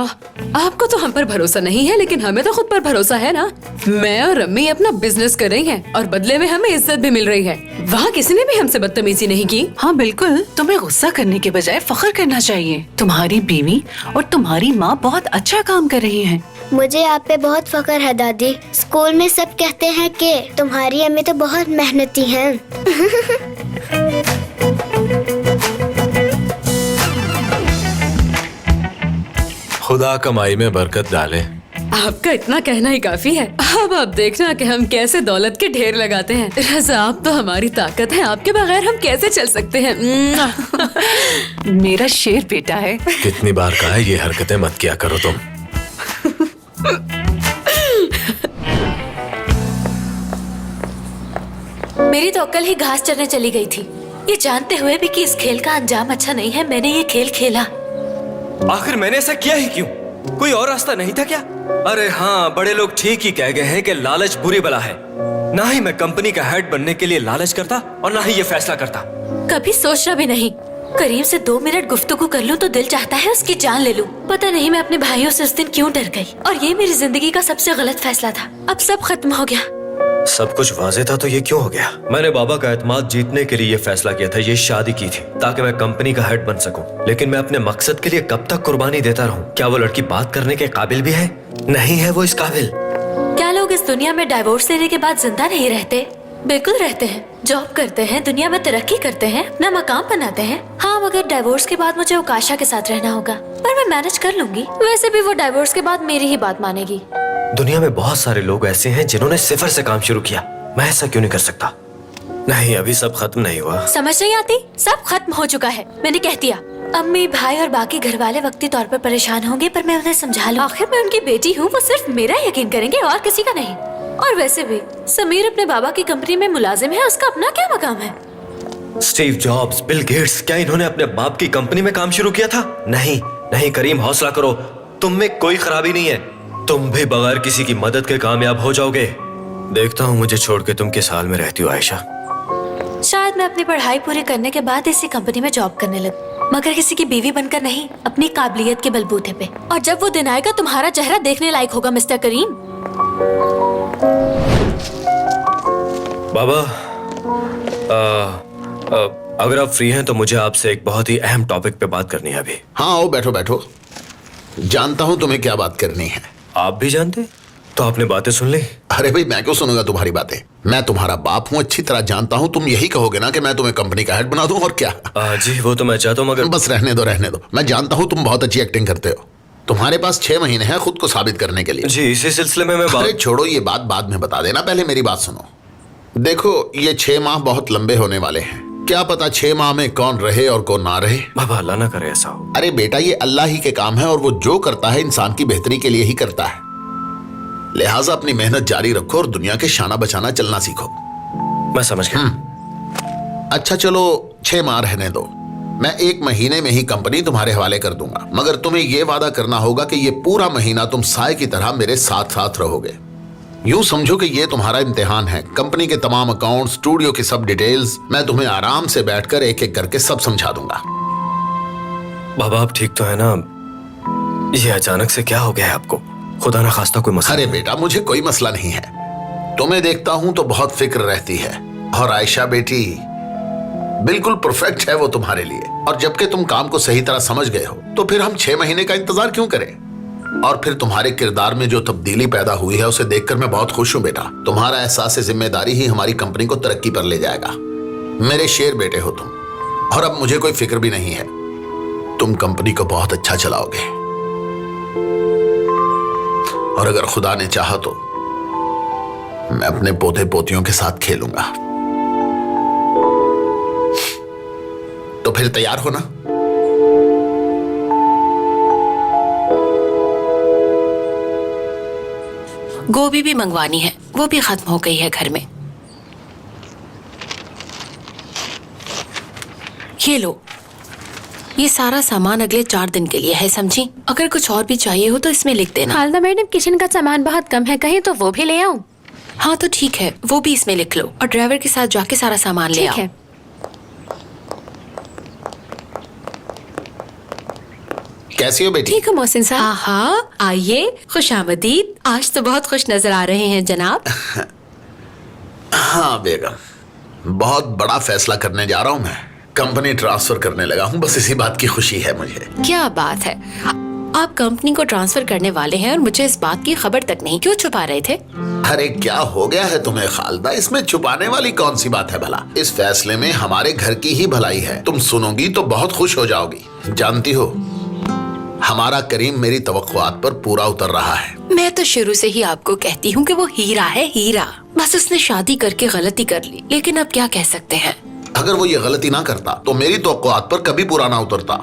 Speaker 12: आपको तो हम पर भरोसा नहीं है लेकिन हमें तो खुद पर भरोसा है ना। मैं और अम्मी अपना बिजनेस कर रही हैं और बदले में हमें इज्जत भी मिल रही है। वहाँ किसी ने भी हमसे बदतमीजी नहीं की।
Speaker 13: हाँ बिल्कुल, तुम्हें गुस्सा करने के बजाय फख्र करना चाहिए। तुम्हारी बीवी और तुम्हारी माँ बहुत अच्छा काम कर रही हैं।
Speaker 3: मुझे आप पे बहुत फख्र है दादी। स्कूल में सब कहते हैं कि तुम्हारी अम्मी तो बहुत मेहनती हैं।
Speaker 8: खुदा कमाई में बरकत डाले।
Speaker 12: आपका इतना कहना ही काफी है। अब आप देखना कि हम कैसे दौलत के ढेर लगाते हैं। रजा, आप तो हमारी ताकत है, आपके बगैर हम कैसे चल सकते हैं।
Speaker 13: मेरा शेर बेटा है।
Speaker 8: कितनी बार कहा है ये हरकतें मत किया करो तुम।
Speaker 6: मेरी तो अक्ल ही घास चरने चली गई थी, ये जानते हुए भी कि इस खेल का अंजाम अच्छा नहीं है। मैंने ये खेल खेला।
Speaker 5: आखिर मैंने ऐसा किया ही क्यों? कोई और रास्ता नहीं था क्या? अरे हाँ, बड़े लोग ठीक ही कह गए हैं कि लालच बुरी बला है। ना ही मैं कंपनी का हेड बनने के लिए लालच करता और ना ही ये फैसला करता।
Speaker 6: कभी सोचना भी नहीं। करीम से 2 मिनट गुफ्तगू कर लूं तो दिल चाहता है उसकी जान ले लूं। पता नहीं मैं अपने भाइयों से उस दिन क्यों डर गई, और ये मेरी जिंदगी का सबसे गलत फैसला था। अब सब खत्म हो गया।
Speaker 5: सब कुछ वाजे था तो ये क्यों हो गया? मैंने बाबा का एतमाद जीतने के लिए ये फैसला किया था, ये शादी की थी ताकि मैं कंपनी का हेड बन सकूं। लेकिन मैं अपने मकसद के लिए कब तक कुर्बानी देता रहूं? क्या वो लड़की बात करने के काबिल भी है? नहीं है वो इस काबिल।
Speaker 6: क्या लोग इस दुनिया में डाइवोर्स लेने के बाद जिंदा नहीं रहते? बिल्कुल रहते हैं। जॉब करते हैं, दुनिया में तरक्की करते हैं, अपना मकाम बनाते हैं। हाँ, मगर डाइवोर्स के बाद मुझे उकाशा के साथ रहना होगा, पर मैं मैनेज कर लूंगी। वैसे भी वो डाइवोर्स के बाद मेरी ही बात मानेगी।
Speaker 5: दुनिया में बहुत सारे लोग ऐसे हैं जिन्होंने सिफर से काम शुरू किया। मैं ऐसा क्यों नहीं कर सकता? नहीं, अभी सब खत्म नहीं हुआ।
Speaker 6: समझ नहीं आती? सब खत्म हो चुका है, मैंने कह दिया। अम्मी, भाई और बाकी घर वाले वक्ती तौर पर परेशान होंगे, पर मैं उन्हें समझा लूं। आखिर मैं उनकी बेटी हूँ, वो सिर्फ मेरा यकीन करेंगे और किसी का नहीं। और वैसे भी समीर अपने बाबा की कंपनी में मुलाजिम है, उसका अपना क्या मकाम है?
Speaker 5: स्टीव जॉब्स, बिल गेट्स, क्या इन्होंने अपने बाप की कंपनी में काम शुरू किया था? नहीं नहीं करीम, हौसला करो। तुम में कोई खराबी नहीं है। तुम भी बगैर किसी की मदद के कामयाब हो जाओगे। देखता हूँ मुझे छोड़ के तुम किस हाल में रहती हो आयशा।
Speaker 6: शायद मैं अपनी पढ़ाई पूरी करने के बाद इसी कंपनी में जॉब करने लग, मगर किसी की बीवी बनकर नहीं, अपनी काबिलियत के बलबूते पे। और जब वो दिन आएगा तुम्हारा चेहरा देखने लायक होगा मिस्टर करीम।
Speaker 5: बाबा, अगर आप फ्री हैं तो मुझे आपसे एक बहुत ही अहम टॉपिक पे बात करनी है अभी।
Speaker 11: हाँ आओ, बैठो बैठो। जानता हूँ तुम्हें क्या बात करनी है।
Speaker 5: आप भी जानते? तो आपने बातें सुन ली?
Speaker 11: अरे भाई, मैं क्यों सुनूंगा तुम्हारी बातें? मैं तुम्हारा बाप हूँ, अच्छी तरह जानता हूँ। तुम यही कहोगे ना कि मैं तुम्हें कंपनी का हेड बना दूं, और क्या?
Speaker 5: जी वो तो मैं चाहता हूँ, मगर
Speaker 11: बस रहने दो रहने दो। मैं जानता हूँ तुम बहुत अच्छी एक्टिंग करते हो। तुम्हारे पास 6 महीने हैं खुद को साबित करने के लिए।
Speaker 5: जी इसी सिलसिले में मैं
Speaker 11: अरे छोड़ो ये बात बाद में बता देना, पहले मेरी बात सुनो। देखो ये 6 माह बहुत लंबे होने वाले हैं। क्या पता 6 माह में कौन रहे और कौन ना रहे।
Speaker 5: बाबा अल्लाह ना करे ऐसा हो।
Speaker 11: अरे बेटा ये अल्लाह ही के काम है और वो जो करता है इंसान की बेहतरी के लिए ही करता है। लिहाजा अपनी मेहनत जारी रखो और दुनिया के शाना बचाना चलना सीखो।
Speaker 5: मैं समझ गया।
Speaker 11: अच्छा चलो 6 माह रहने दो, मैं 1 महीने में ही कंपनी तुम्हारे हवाले कर दूंगा, मगर तुम्हें यह वादा करना होगा कि ये पूरा महीना तुम साय की तरह मेरे साथ साथ रहोगे। यूं समझो कि ये तुम्हारा इम्तिहान है। कंपनी के तमाम अकाउंट, स्टूडियो की सब डिटेल्स मैं तुम्हें आराम से बैठकर एक एक करके सब समझा दूंगा।
Speaker 5: बाबा आप ठीक तो है ना? ये अचानक से क्या हो गया है आपको? खुदा ना खास्ता कोई मसला?
Speaker 11: अरे बेटा मुझे कोई मसला नहीं है, तुम्हें देखता हूं तो बहुत फिक्र रहती है। और आयशा बेटी बिल्कुल परफेक्ट है वो तुम्हारे लिए। और जबकि तुम काम को सही तरह समझ गए हो तो फिर हम 6 महीने का इंतजार क्यों करें? और फिर तुम्हारे किरदार में जो तब्दीली पैदा हुई है उसे देखकर मैं बहुत खुश हूं बेटा। तुम्हारा एहसास जिम्मेदारी ही हमारी कंपनी को तरक्की पर ले जाएगा। मेरे शेर बेटे हो तुम, और अब मुझे कोई फिक्र भी नहीं है। तुम कंपनी को बहुत अच्छा चलाओगे और अगर खुदा ने चाहा तो मैं अपने पोते पोतियों के साथ खेलूंगा। तो फिर तैयार हो ना?
Speaker 7: गोभी भी मंगवानी है, वो भी खत्म हो गई है घर में। ये लो, ये सारा सामान अगले 4 दिन के लिए है, समझी? अगर कुछ और भी चाहिए हो तो इसमें लिख देना।
Speaker 6: हालदा मैडम किचन का सामान बहुत कम है, कहीं तो वो भी ले आऊं?
Speaker 7: हाँ तो ठीक है, वो भी इसमें लिख लो और ड्राइवर के साथ जाके सारा सामान ले आओ।
Speaker 6: ठीक है।
Speaker 11: कैसी हो बेटी?
Speaker 7: ठीक है मोहसिन साहब। हाँ हाँ आइए, खुशामदीद। आज तो बहुत खुश नजर आ रहे हैं जनाब।
Speaker 11: हाँ बेगम, बहुत बड़ा फैसला करने जा रहा हूं मैं। कंपनी ट्रांसफर करने लगा हूं, बस इसी बात की खुशी है मुझे।
Speaker 7: क्या बात है, आप कंपनी को ट्रांसफर करने वाले हैं और मुझे इस बात की खबर तक नहीं। क्यों छुपा रहे थे?
Speaker 11: अरे क्या हो गया है तुम्हें खालदा? इसमें छुपाने वाली कौन सी बात है भला? इस फैसले में हमारे घर की ही भलाई है। तुम सुनोगी तो बहुत खुश हो जाओगी। जानती हो हमारा करीम मेरी तवक्कुआत पर पूरा उतर रहा है।
Speaker 7: मैं तो शुरू से ही आपको कहती हूँ कि वो हीरा है, हीरा। बस उसने शादी करके गलती कर ली, लेकिन अब क्या कह सकते हैं।
Speaker 11: अगर वो ये गलती ना करता तो मेरी तवक्कुआत पर कभी पूरा ना उतरता।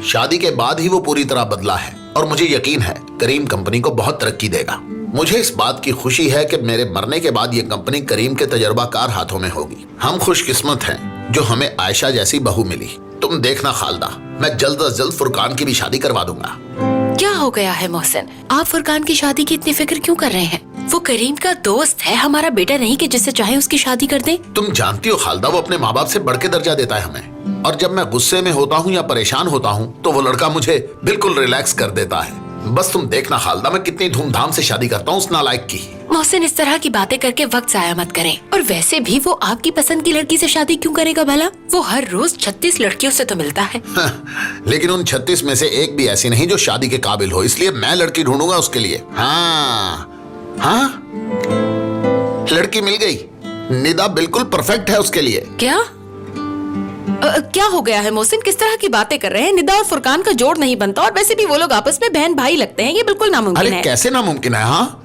Speaker 11: शादी के बाद ही वो पूरी तरह बदला है और मुझे यकीन है करीम कंपनी को बहुत तरक्की देगा। मुझे इस बात की खुशी है कि मेरे मरने के बाद ये कंपनी करीम के तजर्बाकार हाथों में होगी। हम खुशकिस्मत हैं जो हमें आयशा जैसी बहू मिली। तुम देखना खालदा, मैं जल्द अज जल्द फुरकान की भी शादी करवा दूंगा।
Speaker 7: क्या हो गया है मोहसिन, आप फुरकान की शादी की इतनी फिक्र क्यों कर रहे हैं? वो करीम का दोस्त है, हमारा बेटा नहीं कि जिससे चाहे उसकी शादी कर दे।
Speaker 11: तुम जानती हो खालदा, वो अपने माँ बाप से बढ़ के दर्जा देता है हमें। और जब मैं गुस्से में होता हूँ या परेशान होता हूँ तो वो लड़का मुझे बिल्कुल रिलैक्स कर देता है। बस तुम देखना खालदा, मैं कितनी धूमधाम से शादी करता हूँ उस नालायक की।
Speaker 7: मोहसिन इस तरह की बातें करके वक्त जाया मत करें। और वैसे भी वो आपकी पसंद की लड़की से शादी क्यों करेगा भला? वो हर रोज 36 लड़कियों से तो मिलता है।
Speaker 11: लेकिन उन 36 में से एक भी ऐसी नहीं जो शादी के काबिल हो, इसलिए मैं लड़की ढूंढूंगा उसके लिए। हाँ हाँ, लड़की मिल गई। निदा बिल्कुल परफेक्ट है उसके लिए।
Speaker 7: क्या क्या हो गया है मोहसिन, किस तरह की बातें कर रहे हैं? निदा और फुरकान का जोड़ नहीं बनता और वैसे भी वो लोग आपस में बहन भाई लगते हैं, ये बिल्कुल नामुमकिन है।
Speaker 11: कैसे नामुमकिन है? हाँ,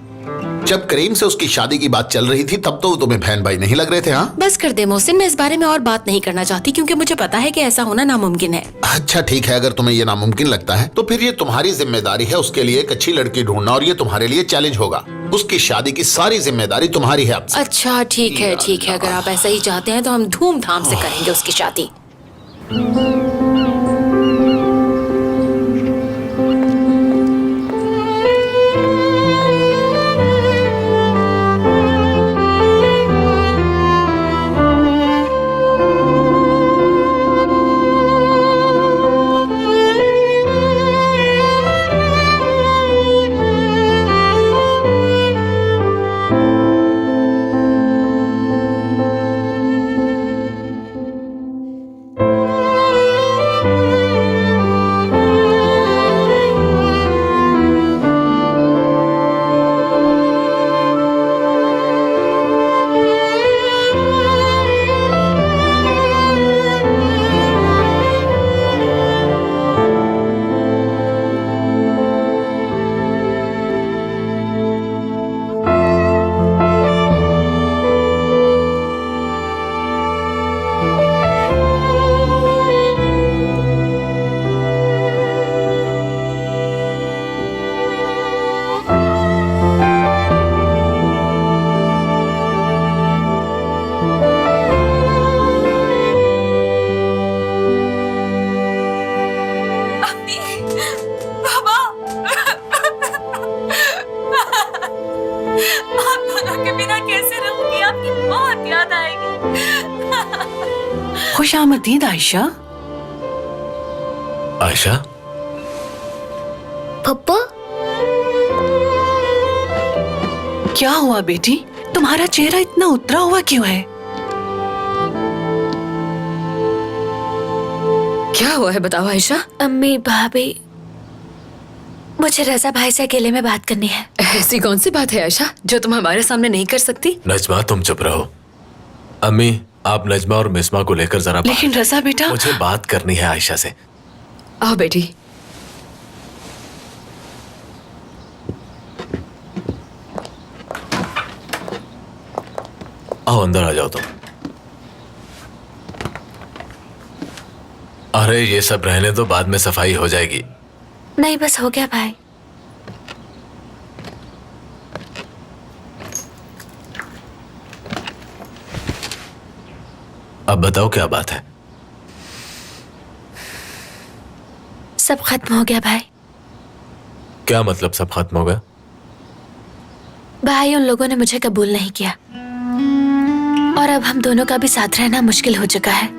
Speaker 11: जब करीम से उसकी शादी की बात चल रही थी तब तो तुम्हें बहन भाई नहीं लग रहे थे। हाँ
Speaker 7: बस कर दे मोहसिन, मैं इस बारे में और बात नहीं करना चाहती क्योंकि मुझे पता है कि ऐसा होना नामुमकिन है।
Speaker 11: अच्छा ठीक है, अगर तुम्हें ये नामुमकिन लगता है तो फिर ये तुम्हारी जिम्मेदारी है उसके लिए एक अच्छी लड़की ढूंढना, और ये तुम्हारे लिए चैलेंज होगा। उसकी शादी की सारी जिम्मेदारी तुम्हारी है अब से।
Speaker 7: अच्छा ठीक है, ठीक है, अगर आप ऐसा ही चाहते हैं तो हम धूमधाम से करेंगे उसकी शादी।
Speaker 1: बाबा आप दोनों के बिना कैसे रहूंगी? आपकी बहुत याद आएगी।
Speaker 13: खुश आमदीद आयशा।
Speaker 8: आयशा,
Speaker 3: पप्पा
Speaker 13: क्या हुआ बेटी? तुम्हारा चेहरा इतना उतरा हुआ क्यों है?
Speaker 12: क्या हुआ है बताओ आयशा।
Speaker 6: अम्मी भाभी, मुझे रजा भाई से अकेले में बात करनी है।
Speaker 12: ऐसी कौन सी बात है आयशा जो तुम हमारे सामने नहीं कर सकती?
Speaker 8: नजमा तुम चुप रहो। अम्मी, आप नजमा और मिस्मा को लेकर जरा
Speaker 13: लेकिन रजा बेटा,
Speaker 8: मुझे बात करनी है आयशा से।
Speaker 12: आओ बेटी।
Speaker 8: आओ अंदर आ जाओ तुम। अरे ये सब रहने दो, बाद में सफाई हो जाएगी।
Speaker 6: नहीं, बस हो गया भाई।
Speaker 8: अब बताओ क्या बात है?
Speaker 6: सब खत्म हो गया भाई।
Speaker 8: क्या मतलब सब खत्म हो गया?
Speaker 6: भाई, उन लोगों ने मुझे कबूल नहीं किया और अब हम दोनों का भी साथ रहना मुश्किल हो चुका है।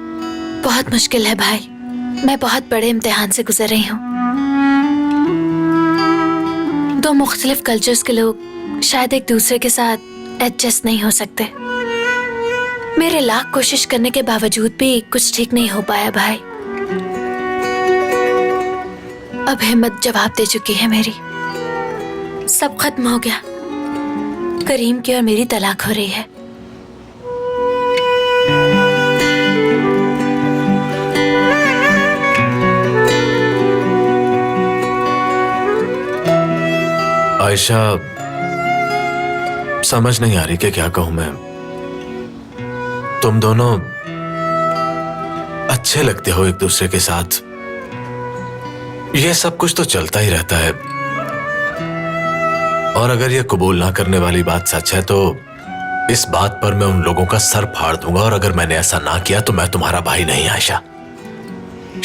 Speaker 6: बहुत मुश्किल है भाई। मैं बहुत बड़े इम्तिहान से गुजर रही हूँ। दो मुख्तलिफ कल्चर्स के लोग शायद एक दूसरे के साथ एडजस्ट नहीं हो सकते। मेरे लाख कोशिश करने के बावजूद भी कुछ ठीक नहीं हो पाया भाई। अब हिम्मत जवाब दे चुकी है मेरी। सब खत्म हो गया। करीम की और मेरी तलाक हो रही है।
Speaker 8: आयशा, समझ नहीं आ रही कि क्या कहूं मैं। तुम दोनों अच्छे लगते हो एक दूसरे के साथ। ये सब कुछ तो चलता ही रहता है। और अगर ये कबूल ना करने वाली बात सच है तो इस बात पर मैं उन लोगों का सर फाड़ दूंगा। और अगर मैंने ऐसा ना किया तो मैं तुम्हारा भाई नहीं आयशा।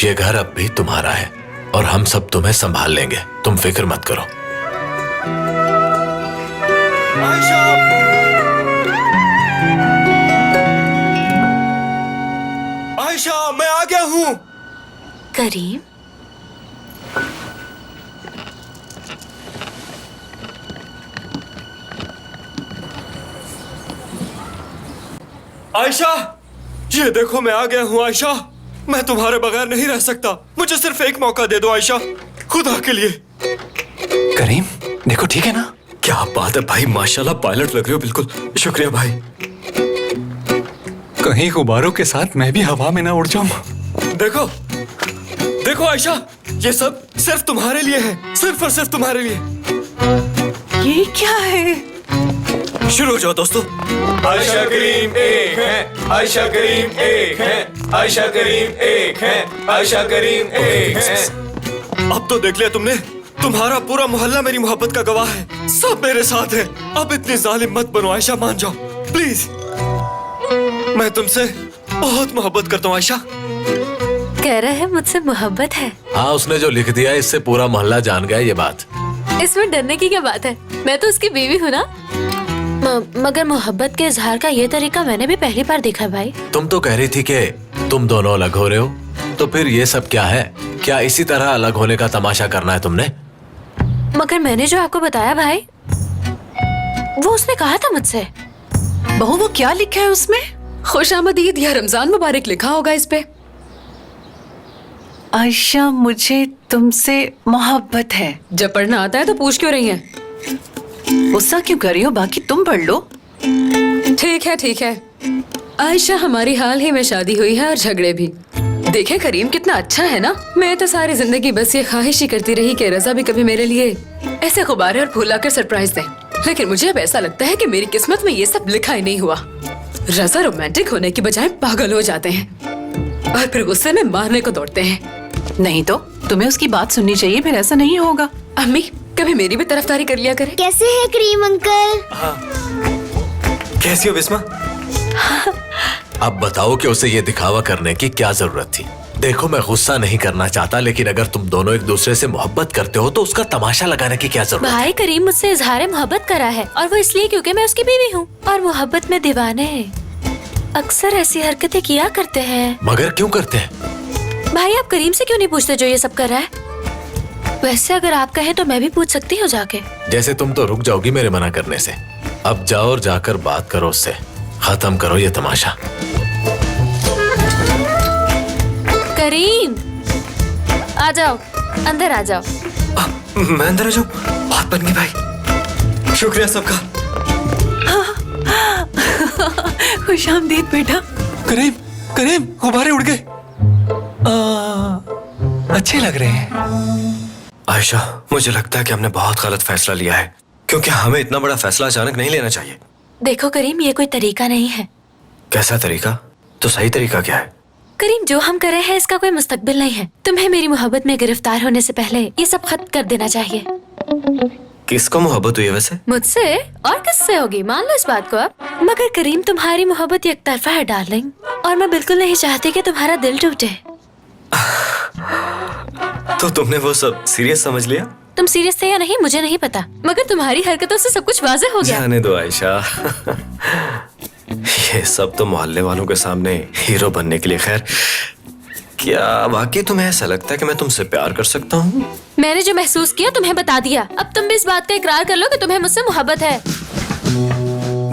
Speaker 8: ये घर अब भी तुम्हारा है और हम सब तुम्हें संभाल लेंगे। तुम फिक्र मत करो।
Speaker 5: आयशा! आयशा, मैं आ गया हूं।
Speaker 6: करीम,
Speaker 5: आयशा, ये देखो मैं आ गया हूँ। आयशा, मैं तुम्हारे बगैर नहीं रह सकता। मुझे सिर्फ एक मौका दे दो आयशा, खुदा के लिए।
Speaker 10: करीम, देखो ठीक है ना?
Speaker 5: क्या बात है भाई, माशाल्लाह पायलट लग रहे हो बिल्कुल। शुक्रिया भाई।
Speaker 10: कहीं गुब्बारों के साथ मैं भी हवा में ना उड़ जाऊं।
Speaker 5: देखो देखो आयशा, ये सब सिर्फ तुम्हारे लिए है, सिर्फ और सिर्फ तुम्हारे लिए।
Speaker 13: ये क्या है?
Speaker 5: शुरू हो जाओ दोस्तों।
Speaker 8: आयशा करीम एक है, आयशा करीम एक है, आयशा करीम एक है, आयशा करीम एक है।
Speaker 5: अब तो देख लिया तुमने, तुम्हारा पूरा मोहल्ला मेरी मोहब्बत का गवाह है। सब मेरे साथ है। अब इतनी जालिम मत बनो आयशा, मान जाओ प्लीज। मैं तुमसे बहुत मोहब्बत करता हूँ आयशा।
Speaker 6: कह रहा है मुझसे मोहब्बत है।
Speaker 8: हाँ, उसने जो लिख दिया इससे पूरा मोहल्ला जान गया ये बात।
Speaker 6: इसमें डरने की क्या बात है? मैं तो उसकी बीवी हूँ ना। मगर मोहब्बत के इजहार का ये तरीका मैंने भी पहली बार देखा भाई।
Speaker 8: तुम तो कह रही थी कि तुम दोनों अलग हो रहे हो, तो फिर ये सब क्या है? क्या इसी तरह अलग होने का तमाशा करना है तुमने?
Speaker 6: मगर मैंने जो आपको बताया भाई, वो उसने कहा था मुझसे।
Speaker 13: बहू, वो क्या लिखा है उसमें?
Speaker 12: खुश आमदीद या रमजान मुबारक लिखा होगा इस पे।
Speaker 13: आयशा, मुझे तुमसे मोहब्बत है।
Speaker 12: जब पढ़ना आता है तो पूछ क्यों रही हैं?
Speaker 13: गुस्सा क्यों कर रही हो? बाकी तुम पढ़ लो।
Speaker 12: ठीक है ठीक है। आयशा, हमारी हाल ही में शादी हुई है और झगड़े भी। देखे करीम कितना अच्छा है ना। मैं तो सारी जिंदगी बस ये ख्वाहिश ही करती रही कि रजा भी कभी मेरे लिए ऐसे गुब्बारे और फूल लाकर सरप्राइज दे। लेकिन मुझे अब ऐसा लगता है कि मेरी किस्मत में ये सब लिखा ही नहीं हुआ। रजा रोमांटिक होने की बजाय पागल हो जाते हैं और फिर गुस्से में मारने को दौड़ते हैं।
Speaker 13: नहीं तो तुम्हें उसकी बात सुननी चाहिए, फिर ऐसा नहीं होगा।
Speaker 12: अम्मी, कभी मेरी भी तरफदारी कर लिया करे।
Speaker 3: कैसे है करीम अंकल?
Speaker 5: कैसी हो बिस्मा?
Speaker 8: अब बताओ कि उसे ये दिखावा करने की क्या जरूरत थी? देखो मैं गुस्सा नहीं करना चाहता, लेकिन अगर तुम दोनों एक दूसरे से मोहब्बत करते हो तो उसका तमाशा लगाने की क्या जरूरत है?
Speaker 6: भाई करीम मुझसे इजहार मोहब्बत करा है, और वो इसलिए क्योंकि मैं उसकी बीवी हूँ। और मोहब्बत में दीवाने अक्सर ऐसी हरकतें किया करते हैं।
Speaker 8: मगर क्यों करते हैं?
Speaker 6: भाई आप करीम से क्यों नहीं पूछते जो ये सब कर रहा है? वैसे अगर आप कहें तो मैं भी पूछ सकती हूँ जाके।
Speaker 8: जैसे तुम तो रुक जाओगी मेरे मना करने से। अब जाओ और जाकर बात करो उससे, खत्म करो ये तमाशा।
Speaker 6: करीम आ जाओ, अंदर आ जाओ।
Speaker 5: मैं अंदर आ जाऊं? बात बन गई भाई, शुक्रिया सबका।
Speaker 13: खुशामदीद बेटा।
Speaker 5: करीम करीम गुब्बारे उड़ गए। अच्छे लग रहे हैं। आयशा, मुझे लगता है कि हमने बहुत गलत फैसला लिया है, क्योंकि हमें इतना बड़ा फैसला अचानक नहीं लेना चाहिए।
Speaker 6: देखो करीम, ये कोई तरीका नहीं है।
Speaker 5: कैसा तरीका? तो सही तरीका क्या है?
Speaker 6: करीम, जो हम कर रहे हैं इसका कोई मुस्तकबिल नहीं है। तुम्हें मेरी मोहब्बत में गिरफ्तार होने से पहले ये सब खत्म कर देना चाहिए।
Speaker 5: किसको मोहब्बत हुई है वैसे?
Speaker 6: मुझसे और किससे होगी, मान लो इस बात को अब। मगर करीम, तुम्हारी मोहब्बत एक तरफा है डार्लिंग, और मैं बिल्कुल नहीं चाहती कि तुम्हारा दिल टूटे।
Speaker 5: तो तुमने वो सब सीरियस समझ लिया?
Speaker 6: तुम सीरियस थे या नहीं मुझे नहीं पता, मगर तुम्हारी हरकतों से सब कुछ वाज़ेह हो गया।
Speaker 5: जाने दो आयशा। ये सब तो मोहल्ले वालों के सामने हीरो बनने के लिए। खैर, क्या वाकई तुम्हें ऐसा लगता है कि मैं तुमसे प्यार कर सकता हूँ?
Speaker 6: मैंने जो महसूस किया तुम्हें बता दिया। अब तुम भी इस बात का इकरार कर लो कि तुम्हें मुझसे मोहब्बत है।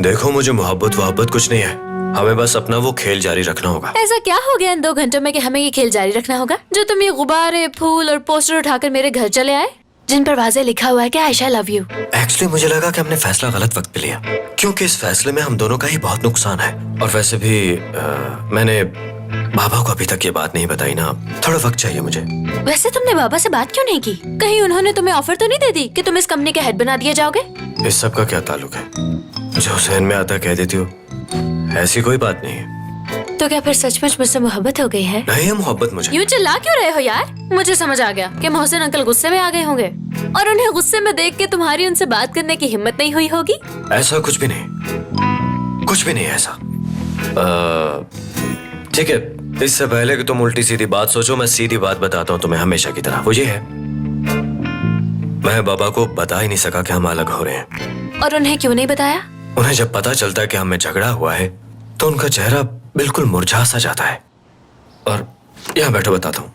Speaker 5: देखो, मुझे मोहब्बत कुछ नहीं है। हमें बस अपना वो खेल जारी रखना होगा।
Speaker 6: ऐसा क्या हो गया इन 2 घंटों में कि हमें ये खेल जारी रखना होगा, जो तुम ये गुब्बारे, फूल और पोस्टर उठाकर मेरे घर चले आए, जिन पर वाज़ेह लिखा हुआ है कि आयशा लव यू।
Speaker 5: एक्चुअली मुझे लगा कि हमने फैसला गलत वक्त पे लिया, क्योंकि इस फैसले में हम दोनों का ही बहुत नुकसान है। और वैसे भी मैंने बाबा को अभी तक ये बात नहीं बताई ना, थोड़ा वक्त चाहिए मुझे।
Speaker 6: वैसे तुमने बाबा से बात क्यों नहीं की? कहीं उन्होंने तुम्हें ऑफर तो नहीं दे दी कि तुम इस कंपनी के हेड बना दिए जाओगे?
Speaker 5: इस सब का क्या ताल्लुक है? जो जहन में आता कह देती हो, ऐसी कोई बात नहीं है।
Speaker 6: तो क्या फिर सचमुच मुझसे मोहब्बत हो गई है?
Speaker 5: नहीं है मोहब्बत मुझे।
Speaker 6: यूं चिल्ला क्यों रहे हो यार? मुझे समझ आ गया कि मोहसिन अंकल गुस्से में आ गए होंगे, और उन्हें गुस्से में देख के तुम्हारी उनसे बात करने की हिम्मत नहीं हुई होगी।
Speaker 5: ऐसा कुछ भी नहीं, कुछ भी नहीं ऐसा। ठीक है, इससे पहले कि तुम उल्टी सीधी बात सोचो, मैं सीधी बात बताता हूँ तुम्हें हमेशा की तरह। वो ये है, मैं बाबा को बता ही नहीं सका कि हम अलग हो रहे हैं।
Speaker 6: और उन्हें क्यों नहीं बताया?
Speaker 5: उन्हें जब पता चलता है कि हमें झगड़ा हुआ है तो उनका चेहरा बिल्कुल मुरझा सा जाता है। और यहाँ बैठो, बताता हूँ।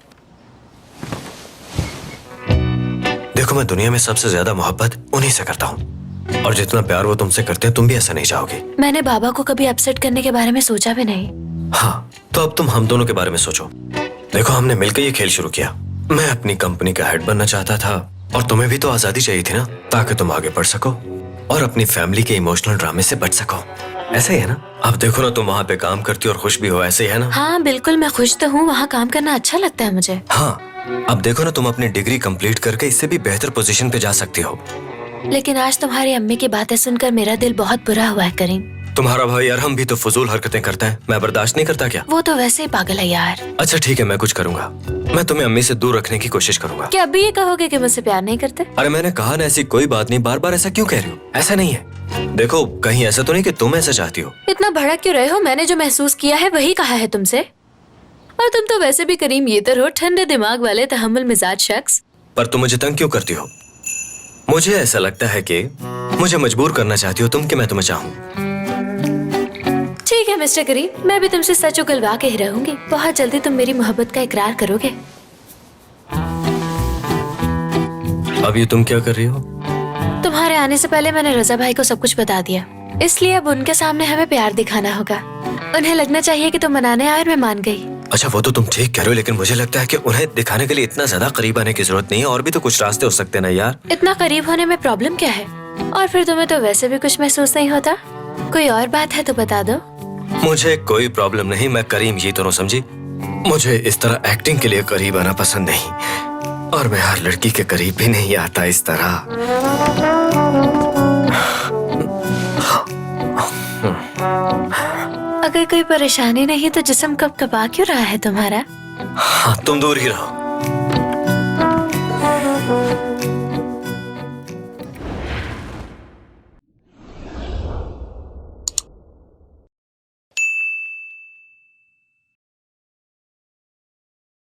Speaker 5: देखो, मैं दुनिया में सबसे ज्यादा मोहब्बत उन्हीं से करता हूँ, और जितना प्यार वो तुमसे करते हैं तुम भी ऐसा नहीं चाहोगे।
Speaker 6: मैंने बाबा को कभी अपसेट करने के बारे में सोचा भी नहीं।
Speaker 5: हाँ, तो अब तुम हम दोनों के बारे में सोचो। देखो, हमने मिलकर ये खेल शुरू किया। मैं अपनी कंपनी का हेड बनना चाहता था, और तुम्हें भी तो आजादी चाहिए थी ना, ताकि तुम आगे बढ़ सको और अपनी फैमिली के इमोशनल ड्रामे से बच सको। ऐसा ही है ना? अब देखो ना, तुम वहाँ पे काम करती हो और खुश भी हो, ऐसे ही है ना?
Speaker 6: हाँ बिल्कुल, मैं खुश तो हूँ, वहाँ काम करना अच्छा लगता है मुझे।
Speaker 5: हाँ, अब देखो ना, तुम अपनी डिग्री कंप्लीट करके इससे भी बेहतर पोजीशन पे जा सकती हो।
Speaker 6: लेकिन आज तुम्हारी अम्मी की बातें सुनकर मेरा दिल बहुत बुरा हुआ है करीम।
Speaker 5: तुम्हारा भाई अरहम भी तो फजूल हरकतें करता है, मैं बर्दाश्त नहीं करता क्या?
Speaker 6: वो तो वैसे ही पागल है यार।
Speaker 5: अच्छा ठीक है, मैं कुछ करूंगा। मैं तुम्हें अम्मी से दूर रखने की कोशिश करूंगा।
Speaker 6: क्या अभी ये कहोगे कि मुझसे प्यार नहीं करते?
Speaker 5: अरे मैंने कहा ना, ऐसी कोई बात नहीं, बार बार ऐसा क्यों कह रही हो? ऐसा नहीं है। देखो, कहीं ऐसा तो नहीं कि तुम ऐसा चाहती हो।
Speaker 6: इतना भड़क क्यों रहे हो? मैंने जो महसूस किया है वही कहा है तुमसे। और तुम तो वैसे भी करीम ये तो हो ठंडे दिमाग वाले तहम्मुल मिजाज शख्स।
Speaker 5: पर तुम मुझे तंग क्यों करती हो? मुझे ऐसा लगता है कि मुझे मजबूर करना चाहती हो तुम कि मैं तुम्हें चाहूं।
Speaker 6: ठीक है मिस्टर करीम, मैं भी तुमसे सच उगलवा के ही रहूंगी। बहुत जल्दी तुम मेरी मोहब्बत का इकरार करोगे।
Speaker 5: अब ये तुम क्या कर रही हो?
Speaker 6: तुम्हारे आने से पहले मैंने रजा भाई को सब कुछ बता दिया, इसलिए अब उनके सामने हमें प्यार दिखाना होगा। उन्हें लगना चाहिए कि तुम मनाने आए और मैं मान गई।
Speaker 5: अच्छा, वो तो तुम ठीक कह रहे हो, लेकिन मुझे लगता है कि उन्हें दिखाने के लिए इतना ज्यादा करीब आने की जरूरत नहीं है, और भी तो कुछ रास्ते हो सकते हैं ना यार।
Speaker 6: इतना करीब होने में प्रॉब्लम क्या है? और फिर तुम्हें तो वैसे भी कुछ महसूस नहीं होता। कोई और बात है तो बता दो।
Speaker 5: मुझे कोई प्रॉब्लम नहीं, मैं करीम ये तो समझी। मुझे इस तरह एक्टिंग के लिए करीब आना पसंद नहीं, और मैं हर लड़की के करीब भी नहीं आता इस तरह।
Speaker 6: अगर कोई परेशानी नहीं तो जिस्म कब कपा क्यों रहा है तुम्हारा?
Speaker 5: हाँ, तुम दूर ही रहो।